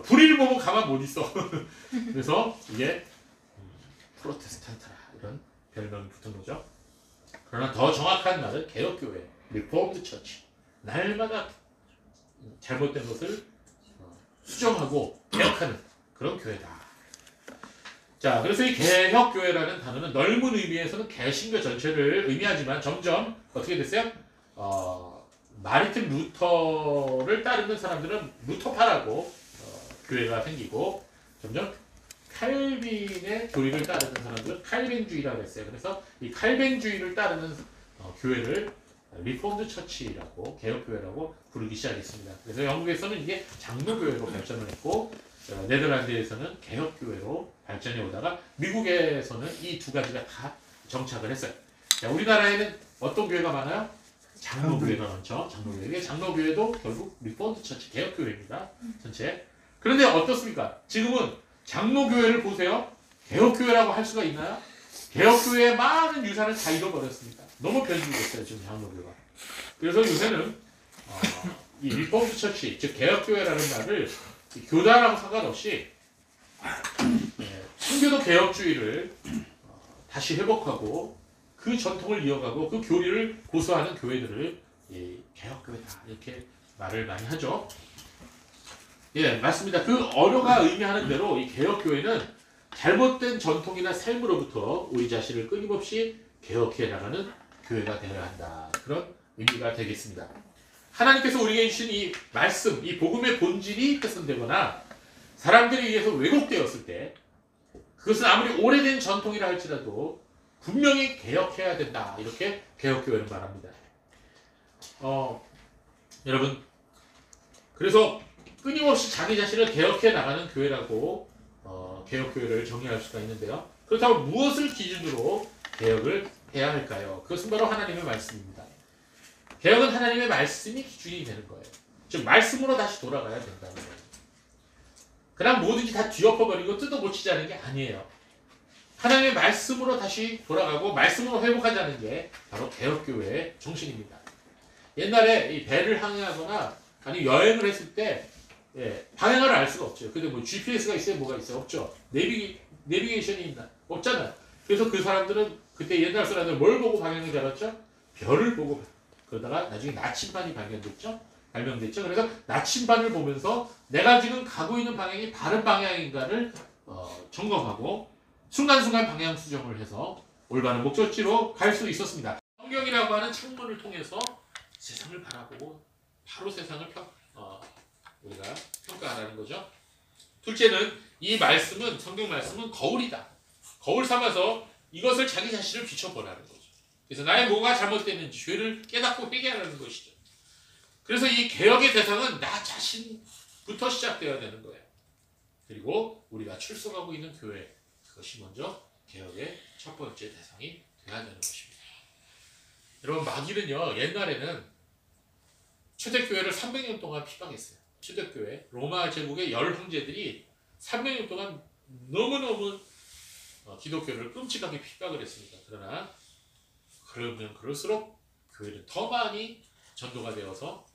불의를 보면 가만 못 있어. 그래서 이게 프로테스탄트라 이런 별명이 붙은 거죠. 그러나 더 정확한 말은 개혁교회, 리포음드 처치. 날마다 잘못된 것을 수정하고 개혁하는 그런 교회다. 자, 그래서 이 개혁교회라는 단어는 넓은 의미에서는 개신교 전체를 의미하지만 점점 어떻게 됐어요? 마르틴 루터를 따르는 사람들은 루터파라고 교회가 생기고 점점 칼빈의 교리를 따르는 사람들은 칼빈주의라고 했어요. 그래서 이 칼빈주의를 따르는 교회를 리폼드 처치라고 개혁교회라고 부르기 시작했습니다. 그래서 영국에서는 이게 장로교회로 발전을 했고 네덜란드에서는 개혁교회로 발전해 오다가 미국에서는 이 두 가지가 다 정착을 했어요. 자, 우리나라에는 어떤 교회가 많아요? 장로교회가 많죠. 장로교회. 장로교회도 결국 리폼드 처치 개혁교회입니다. 전체. 그런데 어떻습니까? 지금은 장로교회를 보세요. 개혁교회라고 할 수가 있나요? 개혁교회의 많은 유산을 다 잃어버렸습니다. 너무 변질됐어요, 지금 장로교회가. 그래서 요새는 이 리폼드 처치, 즉 개혁교회라는 말을 교단하고 상관없이 신교도 개혁주의를 다시 회복하고 그 전통을 이어가고 그 교리를 고수하는 교회들을 개혁교회다 이렇게 말을 많이 하죠. 예, 맞습니다. 그 언어가 의미하는 대로 이 개혁교회는 잘못된 전통이나 삶으로부터 우리 자신을 끊임없이 개혁해 나가는 교회가 되어야 한다. 그런 의미가 되겠습니다. 하나님께서 우리에게 주신 이 말씀, 이 복음의 본질이 훼손되거나 사람들에 의해서 왜곡되었을 때 그것은 아무리 오래된 전통이라 할지라도 분명히 개혁해야 된다. 이렇게 개혁교회는 말합니다. 여러분, 그래서 끊임없이 자기 자신을 개혁해 나가는 교회라고 개혁교회를 정의할 수가 있는데요. 그렇다면 무엇을 기준으로 개혁을 해야 할까요? 그것은 바로 하나님의 말씀입니다. 개혁은 하나님의 말씀이 기준이 되는 거예요. 즉 말씀으로 다시 돌아가야 된다는 거예요. 그냥 뭐든지 다 뒤엎어버리고 뜯어고치자는 게 아니에요. 하나님의 말씀으로 다시 돌아가고 말씀으로 회복하자는 게 바로 개혁교회의 정신입니다. 옛날에 이 배를 항해하거나 아니 여행을 했을 때 방향을 알 수가 없죠. 근데 뭐 GPS가 있어요? 뭐가 있어요? 없죠. 내비게이션이 있나? 없잖아요. 그래서 그 사람들은 그때 옛날 사람들은 뭘 보고 방향을 잡았죠? 별을 보고. 그러다가 나중에 나침반이 발명됐죠. 그래서 나침반을 보면서 내가 지금 가고 있는 방향이 바른 방향인가를 점검하고 순간순간 방향 수정을 해서 올바른 목적지로 갈 수 있었습니다. 성경이라고 하는 창문을 통해서 세상을 바라보고 바로 세상을 우리가 평가하라는 거죠. 둘째는 이 말씀은 성경 말씀은 거울이다. 거울 삼아서 이것을 자기 자신을 비춰보라는 거죠. 그래서 나의 뭐가 잘못됐는지 죄를 깨닫고 회개하라는 것이죠. 그래서 이 개혁의 대상은 나 자신부터 시작되어야 되는 거예요. 그리고 우리가 출석하고 있는 교회, 그것이 먼저 개혁의 첫 번째 대상이 되어야 되는 것입니다. 여러분, 마귀는요, 옛날에는 초대교회를 300년 동안 핍박했어요. 초대교회, 로마 제국의 10형제들이 300년 동안 너무너무 기독교를 끔찍하게 핍박을 했습니다. 그러나 그러면 그럴수록 교회는 더 많이 전도가 되어서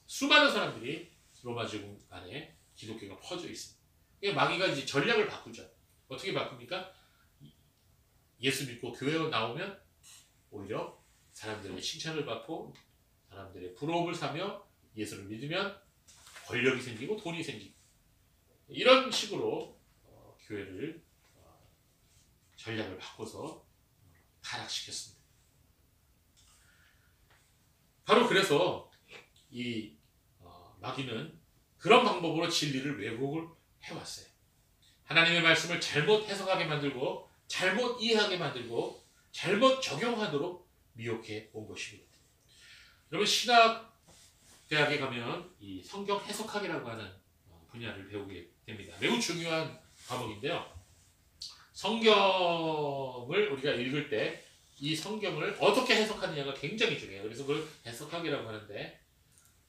수많은 사람들이 로마 제국 안에 기독교가 퍼져 있습니다. 마귀가 이제 전략을 바꾸죠. 어떻게 바꿉니까? 예수 믿고 교회에 나오면 오히려 사람들의 칭찬을 받고 사람들의 부러움을 사며 예수를 믿으면 권력이 생기고 돈이 생기고 이런 식으로 교회를 전략을 바꿔서 타락시켰습니다. 바로 그래서 이 마귀는 그런 방법으로 진리를 왜곡을 해왔어요. 하나님의 말씀을 잘못 해석하게 만들고 잘못 이해하게 만들고 잘못 적용하도록 미혹해 온 것입니다. 여러분, 신학대학에 가면 이 성경 해석학이라고 하는 분야를 배우게 됩니다. 매우 중요한 과목인데요. 성경을 우리가 읽을 때 이 성경을 어떻게 해석하느냐가 굉장히 중요해요. 그래서 그걸 해석학이라고 하는데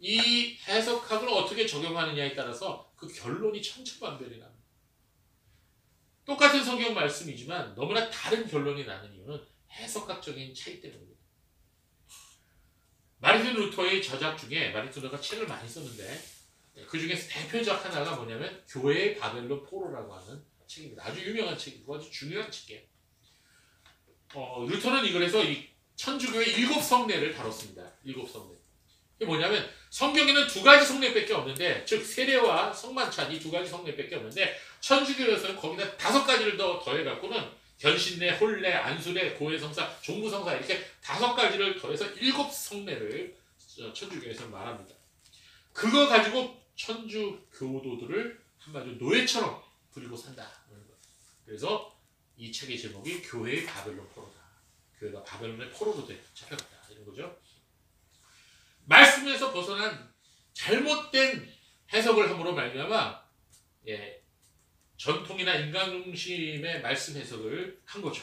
이 해석학을 어떻게 적용하느냐에 따라서 그 결론이 천차만별이 납니다. 똑같은 성경 말씀이지만 너무나 다른 결론이 나는 이유는 해석학적인 차이 때문입니다. 마르틴 루터의 저작 중에 마르틴 루터가 책을 많이 썼는데 그 중에서 대표작 하나가 뭐냐면 교회의 바벨론 포로라고 하는 책입니다. 아주 유명한 책이고 아주 중요한 책이에요. 루터는 이거에서 이 천주교의 7성례를 다뤘습니다. 7성례. 이게 뭐냐면 성경에는 2가지 성례밖에 없는데, 즉 세례와 성만찬 이 2가지 성례밖에 없는데 천주교에서는 거기다 5가지를 더 더해갖고는 견신례, 혼례, 안수례, 고해성사, 종부성사 이렇게 5가지를 더해서 7성례를 천주교에서는 말합니다. 그거 가지고 천주 교도들을 한마디로 노예처럼 부리고 산다. 그래서 이 책의 제목이 교회의 바벨론 포로다. 교회가 바벨론의 포로로 잡혀갔다. 이런 거죠. 말씀에서 벗어난 잘못된 해석을 함으로 말미암아 전통이나 인간 중심의 말씀 해석을 한 거죠.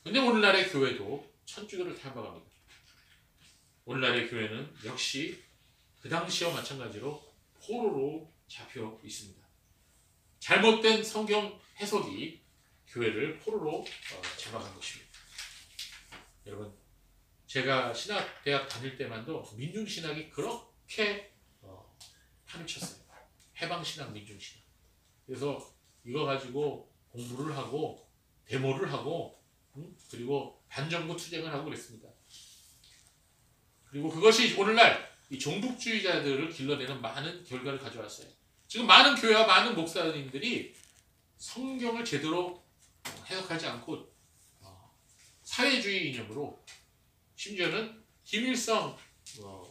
근데 오늘날의 교회도 천주교를 닮아갑니다. 오늘날의 교회는 역시 그 당시와 마찬가지로 포로로 잡혀 있습니다. 잘못된 성경 해석이 교회를 포로로 잡아간 것입니다. 여러분, 제가 신학대학 다닐 때만도 민중신학이 그렇게 판을 쳤어요. 해방신학, 민중신학. 그래서 이거 가지고 공부를 하고 데모를 하고 그리고 반정부 투쟁을 하고 그랬습니다. 그리고 그것이 오늘날 이 종북주의자들을 길러내는 많은 결과를 가져왔어요. 지금 많은 교회와 많은 목사님들이 성경을 제대로 해석하지 않고 사회주의 이념으로 심지어는 김일성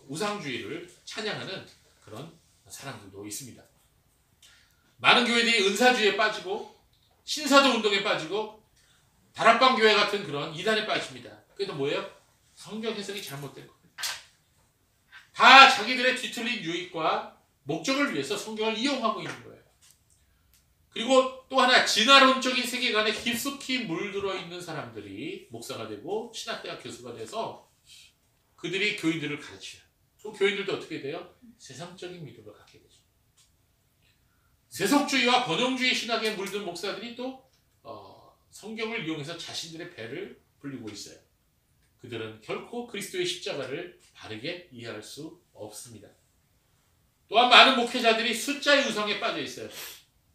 우상주의를 찬양하는 그런 사람들도 있습니다. 많은 교회들이 은사주의에 빠지고 신사도 운동에 빠지고 다락방 교회 같은 그런 이단에 빠집니다. 그래도 뭐예요? 성경 해석이 잘못된 겁니다. 다 자기들의 뒤틀린 유익과 목적을 위해서 성경을 이용하고 있는 거예요. 그리고 또 하나, 진화론적인 세계관에 깊숙이 물들어 있는 사람들이 목사가 되고 신학대학 교수가 돼서 그들이 교인들을 가르쳐요. 또 교인들도 어떻게 돼요? 세상적인 믿음을 갖게 되죠. 세속주의와 번영주의 신학에 물든 목사들이 또 성경을 이용해서 자신들의 배를 불리고 있어요. 그들은 결코 그리스도의 십자가를 바르게 이해할 수 없습니다. 또한 많은 목회자들이 숫자의 우상에 빠져 있어요.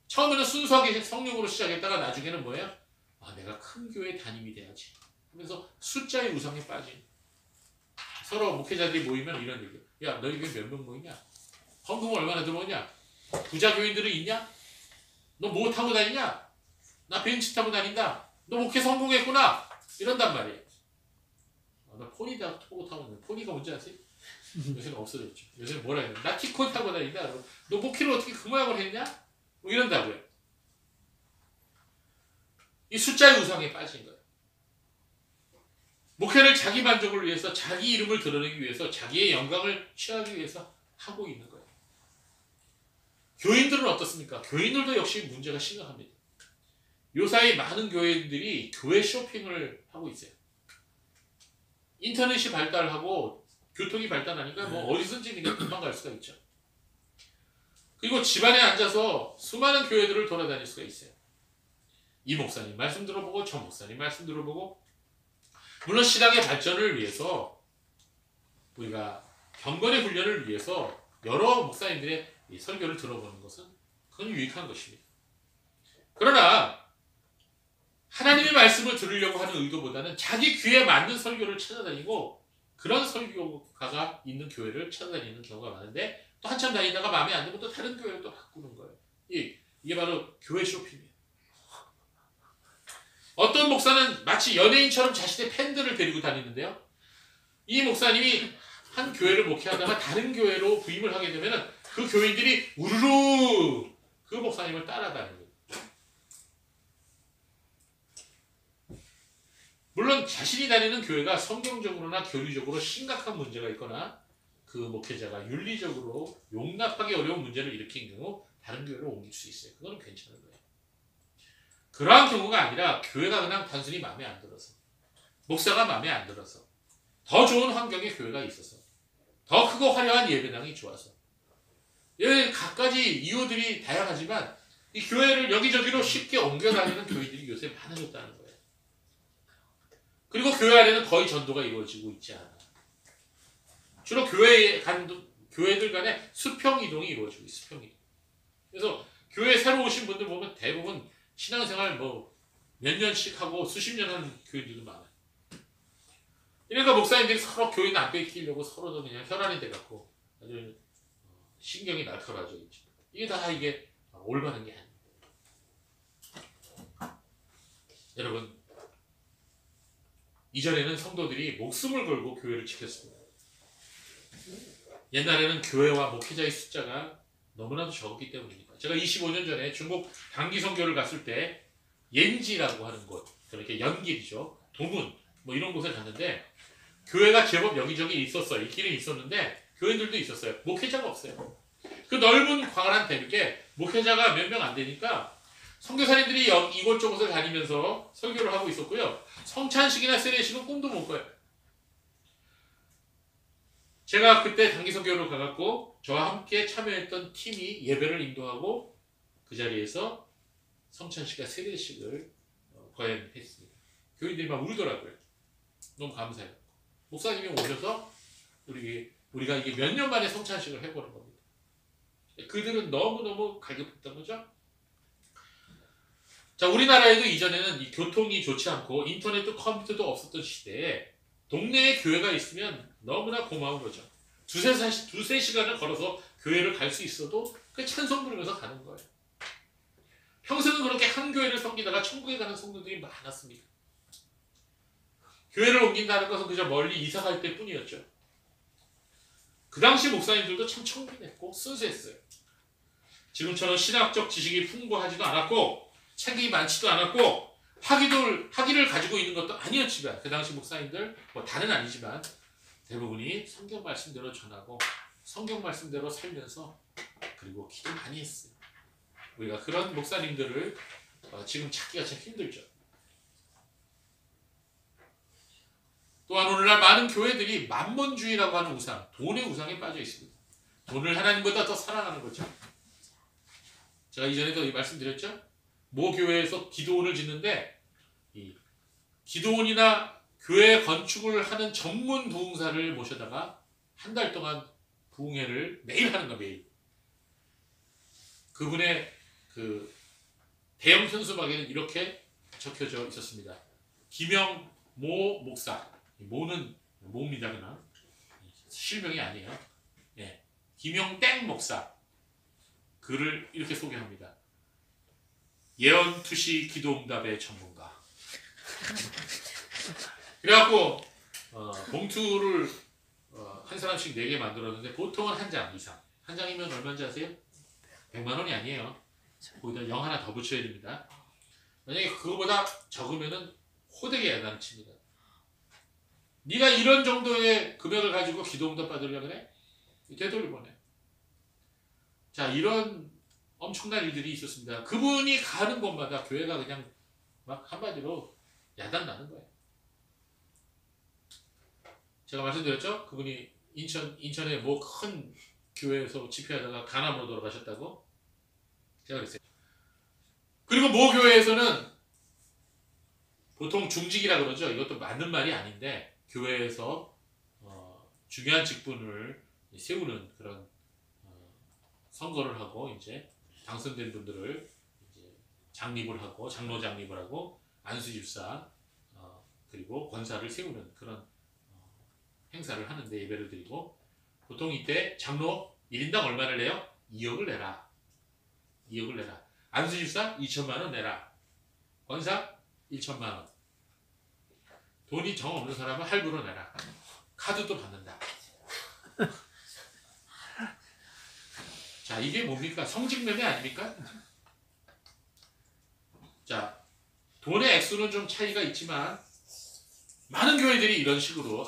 처음에는 순수하게 성령으로 시작했다가 나중에는 뭐예요? 내가 큰 교회 담임이 돼야지 하면서 숫자의 우상에 빠진, 서로 목회자들이 모이면 이런 얘기예요. 야, 너희 교회 몇 명 모이냐? 헌금 얼마나 들어오냐? 부자 교인들은 있냐? 너 뭐 타고 다니냐? 나 벤츠 타고 다닌다. 너 목회 성공했구나. 이런단 말이에요. 나 포니 타고 다니는, 포니가 뭔지 아세요? 요새는 없어졌죠. 요새는 뭐라 해요? 나 티콘 타고 다닌다. 너 목회를 어떻게 그 모양으로 했냐? 뭐 이런다고요. 이 숫자의 우상에 빠진 거예요. 목회를 자기 만족을 위해서, 자기 이름을 드러내기 위해서, 자기의 영광을 취하기 위해서 하고 있는 거예요. 교인들은 어떻습니까? 교인들도 역시 문제가 심각합니다. 요사이 많은 교인들이 교회 쇼핑을 하고 있어요. 인터넷이 발달하고 교통이 발달하니까 뭐 어디선지 그냥 금방 갈 수가 있죠. 그리고 집안에 앉아서 수많은 교회들을 돌아다닐 수가 있어요. 이 목사님 말씀 들어보고 저 목사님 말씀 들어보고, 물론 신앙의 발전을 위해서, 우리가 경건의 훈련을 위해서 여러 목사님들의 이 설교를 들어보는 것은 그건 유익한 것입니다. 그러나 하나님의 말씀을 들으려고 하는 의도보다는 자기 귀에 맞는 설교를 찾아다니고 그런 설교가가 있는 교회를 찾아다니는 경우가 많은데, 또 한참 다니다가 마음에 안 들면 또 다른 교회를 또 바꾸는 거예요. 이게 바로 교회 쇼핑이에요. 어떤 목사는 마치 연예인처럼 자신의 팬들을 데리고 다니는데요. 이 목사님이 한 교회를 목회하다가 다른 교회로 부임을 하게 되면 그 교인들이 우르르 그 목사님을 따라다니는 거예요. 물론 자신이 다니는 교회가 성경적으로나 교리적으로 심각한 문제가 있거나 그 목회자가 윤리적으로 용납하기 어려운 문제를 일으킨 경우 다른 교회로 옮길 수 있어요. 그거는 괜찮은 거예요. 그러한 경우가 아니라 교회가 그냥 단순히 마음에 안 들어서, 목사가 마음에 안 들어서, 더 좋은 환경의 교회가 있어서, 더 크고 화려한 예배당이 좋아서, 갖가지 이유들이 다양하지만 이 교회를 여기저기로 쉽게 옮겨 다니는 교회들이 요새 많아졌다는 거예요. 그리고 교회 안에는 거의 전도가 이루어지고 있지 않아. 주로 교회들 간에 수평 이동이 이루어지고 있어요. 수평 이동. 그래서 교회에 새로 오신 분들 보면 대부분 신앙생활 몇 년씩 하고 수십 년 하는 교회들도 많아요. 그러니까 목사님들이 서로 교인 안 뺏기려고 서로도 그냥 혈안이 돼갖고 아주 신경이 날카로워져 있죠. 이게 다 올바른 게 아닙니다. 여러분, 이전에는 성도들이 목숨을 걸고 교회를 지켰습니다. 옛날에는 교회와 목회자의 숫자가 너무나도 적었기 때문입니다. 제가 25년 전에 중국 단기 선교를 갔을 때 옌지라고 하는 곳, 그렇게 연길이죠. 도문 이런 곳에 갔는데 교회가 제법 여기저기 있었어요. 있기는 있었는데 교인들도 있었어요. 목회자가 없어요. 그 넓은 광활한 대륙에 목회자가 몇 명 안 되니까 선교사님들이 이곳저곳을 다니면서 설교를 하고 있었고요. 성찬식이나 세례식은 꿈도 못 꿔요. 제가 그때 단기 선교로 가갖고 저와 함께 참여했던 팀이 예배를 인도하고 그 자리에서 성찬식과 세례식을 거행했습니다. 교인들이 막 울더라고요. 너무 감사해요. 목사님이 오셔서 우리가 이게 몇 년 만에 성찬식을 해보는 겁니다. 그들은 너무너무 갈급했던 거죠. 자, 우리나라에도 이전에는 이 교통이 좋지 않고 인터넷도 컴퓨터도 없었던 시대에 동네에 교회가 있으면 너무나 고마운 거죠. 두세 시간을 걸어서 교회를 갈 수 있어도 그 찬송 부르면서 가는 거예요. 평소는 그렇게 한 교회를 섬기다가 천국에 가는 성도들이 많았습니다. 교회를 옮긴다는 것은 그저 멀리 이사 갈 때뿐이었죠. 그 당시 목사님들도 참 청빈했고 순수했어요. 지금처럼 신학적 지식이 풍부하지도 않았고 책이 많지도 않았고 학위를 가지고 있는 것도 아니었지만 그 당시 목사님들 다는 아니지만 대부분이 성경 말씀대로 전하고 성경 말씀대로 살면서 그리고 기도 많이 했어요. 우리가 그런 목사님들을 지금 찾기가 참 힘들죠. 또한 오늘날 많은 교회들이 만몬주의라고 하는 우상, 돈의 우상에 빠져 있습니다. 돈을 하나님보다 더 사랑하는 거죠. 제가 이전에도 말씀드렸죠. 모 교회에서 기도원을 짓는데 이 기도원이나 교회 건축을 하는 전문 부흥사를 모셔다가 한 달 동안 부흥회를 매일 하는 거 매일. 그분의 그 대형 현수막에는 이렇게 적혀져 있었습니다. 김영모 목사. 모는 모입니다 그냥 실명이 아니에요. 예, 김영땡 목사. 그를 이렇게 소개합니다. 예언투시 기도응답의 전문가. 그래갖고 봉투를 한 사람씩 4개 만들었는데 보통은 한 장 이상. 한 장이면 얼마인지 아세요? 100만 원이 아니에요. 거기다 0 하나 더 붙여야 됩니다. 만약에 그거보다 적으면은 호되게 야단칩니다. 네가 이런 정도의 금액을 가지고 기도응답 받으려고 그래? 되돌려보내. 자, 이런 엄청난 일들이 있었습니다. 그분이 가는 곳마다 교회가 그냥 막 한마디로 야단나는 거예요. 제가 말씀드렸죠? 그분이 인천에 뭐 큰 교회에서 집회하다가 간암으로 돌아가셨다고? 제가 그랬어요. 그리고 모 교회에서는 보통 중직이라 그러죠. 이것도 맞는 말이 아닌데 교회에서 중요한 직분을 세우는 그런 선거를 하고 이제 당선된 분들을 이제 장립을 하고 장로 장립을 하고 안수집사 그리고 권사를 세우는 그런 행사를 하는데 예배를 드리고 보통 이때 장로 1인당 얼마를 내요? 2억을 내라. 2억을 내라. 안수집사 2천만 원 내라. 권사 1천만 원. 돈이 정 없는 사람은 할부로 내라. 카드도 받는다. 자, 이게 뭡니까? 성직매매 아닙니까? 자, 돈의 액수는 좀 차이가 있지만 많은 교회들이 이런 식으로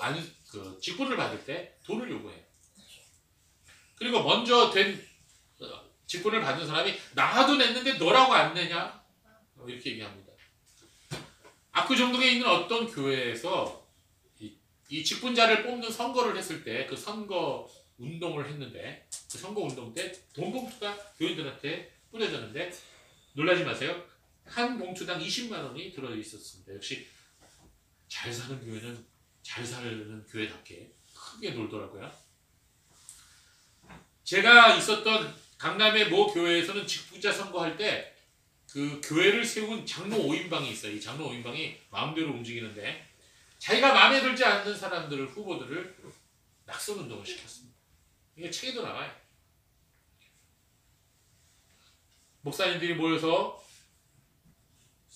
직분을 받을 때 돈을 요구해요. 그리고 먼저 된 직분을 받은 사람이 나도 냈는데 너라고 안 내냐? 이렇게 얘기합니다. 압구정동에 있는 어떤 교회에서 이 직분자를 뽑는 선거를 했을 때 그 선거 운동을 했는데 그 선거 운동 때 돈 봉투가 교인들한테 뿌려졌는데 놀라지 마세요. 한 봉투당 20만 원이 들어있었습니다. 역시 잘 사는 교회는 잘 사는 교회답게 크게 놀더라고요. 제가 있었던 강남의 모 교회에서는 직분자 선거할 때 그 교회를 세운 장로 5인방이 있어요. 이 장로 5인방이 마음대로 움직이는데 자기가 마음에 들지 않는 사람들을 후보들을 낙선 운동을 시켰습니다. 이게 책에도 나와요. 목사님들이 모여서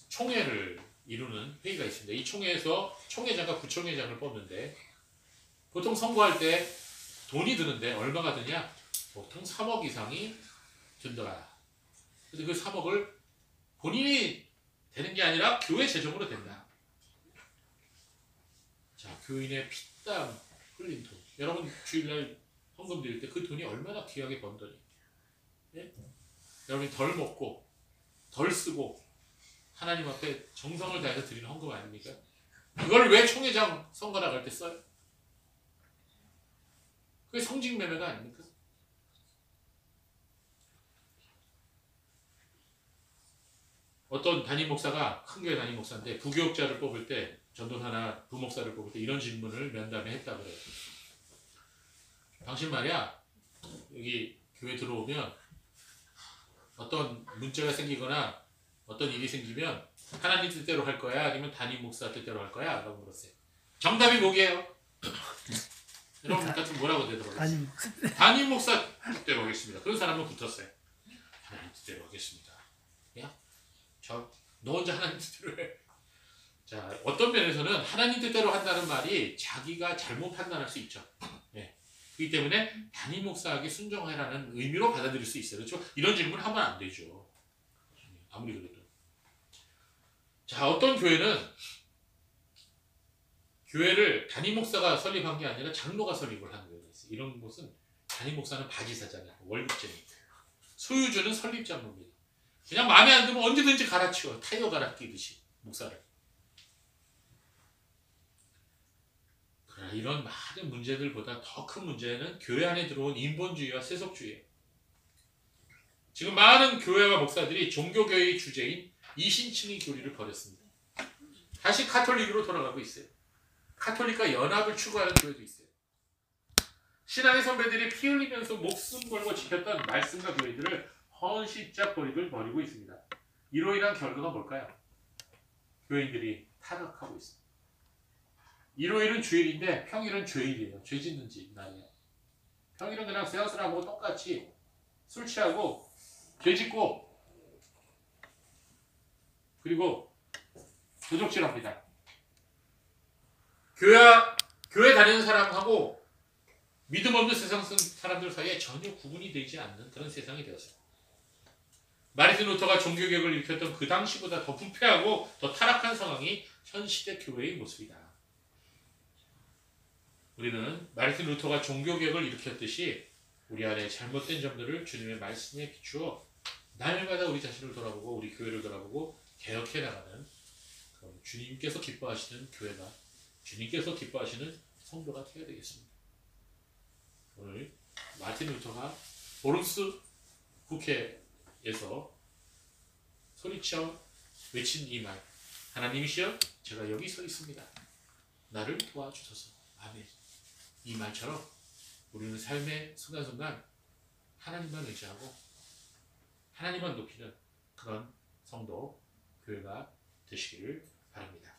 총회를 이루는 회의가 있습니다. 이 총회에서 총회장과 부총회장을 뽑는데 보통 선거할 때 돈이 드는데 얼마가 드냐? 보통 3억 이상이 든다. 그래서 그 3억을 본인이 되는 게 아니라 교회 재정으로 된다. 자, 교인의 피땀 흘린 돈. 여러분 주일날 헌금 드릴 때 그 돈이 얼마나 귀하게 번 돈이. 예? 여러분이 덜 먹고 덜 쓰고 하나님 앞에 정성을 다해서 드리는 헌금 아닙니까? 그걸 왜 총회장 선거 나갈 때 써요? 그게 성직매매가 아닙니까? 어떤 담임 목사가 큰 교회 담임 목사인데 부교육자를 뽑을 때 전도사나 부목사를 뽑을 때 이런 질문을 면담에 했다 그래요. 당신 말이야 여기 교회 들어오면 어떤 문제가 생기거나 어떤 일이 생기면 하나님 뜻대로 할 거야 아니면 담임 목사 뜻대로 할 거야? 라고 물었어요. 정답이 뭐게요? 여러분 같은 뭐라고 대답하겠어요? 담임 목사 뜻대로 하겠습니다. 그런 사람은 붙었어요. 하나님 뜻대로 하겠습니다. 야, 너 혼자 하나님 뜻대로 해. 자, 어떤 면에서는 하나님 뜻대로 한다는 말이 자기가 잘못 판단할 수 있죠. 네. 그렇기 때문에 담임 목사에게 순종하라는 의미로 받아들일 수 있어요. 그렇죠? 이런 질문 하면 안 되죠. 아무리 그래도. 자, 어떤 교회는 교회를 담임 목사가 설립한 게 아니라 장로가 설립을 하는 교회가 있어요. 이런 곳은 담임 목사는 바지사장이고 월급쟁이고 소유주는 설립장로입니다. 그냥 마음에 안 들면 언제든지 갈아치워. 타이어 갈아 끼듯이 목사를. 그러나 이런 많은 문제들보다 더 큰 문제는 교회 안에 들어온 인본주의와 세속주의예요. 지금 많은 교회와 목사들이 종교교회의 주제인 이신층의 교리를 버렸습니다. 다시 카톨릭으로 돌아가고 있어요. 카톨릭과 연합을 추구하는 교회도 있어요. 신앙의 선배들이 피 흘리면서 목숨 걸고 지켰던 말씀과 교회들을 헌신짝 버리고 있습니다. 이로 인한 결과가 뭘까요? 교인들이 타락하고 있습니다. 일요일은 주일인데 평일은 죄일이에요. 죄 짓는 집 날이에요. 평일은 그냥 세아스라하고 똑같이 술 취하고 죄 짓고 그리고 도적질합니다. 교회 다니는 사람하고 믿음 없는 세상 사람들 사이에 전혀 구분이 되지 않는 그런 세상이 되었어요. 마르틴 루터가 종교개혁을 일으켰던 그 당시보다 더 부패하고 더 타락한 상황이 현 시대 교회의 모습이다. 우리는 마르틴 루터가 종교개혁을 일으켰듯이 우리 안에 잘못된 점들을 주님의 말씀에 비추어 날마다 우리 자신을 돌아보고 우리 교회를 돌아보고 개혁해 나가는 주님께서 기뻐하시는 교회가, 주님께서 기뻐하시는 성도가 되어야 되겠습니다. 오늘 마르틴 루터가 오름스 국회에서 소리쳐 외친 이 말, 하나님이시여 제가 여기 서 있습니다. 나를 도와주소서. 아멘. 이 말처럼 우리는 삶의 순간순간 하나님만 의지하고 하나님만 높이는 그런 성도, 교회가 되시기를 바랍니다.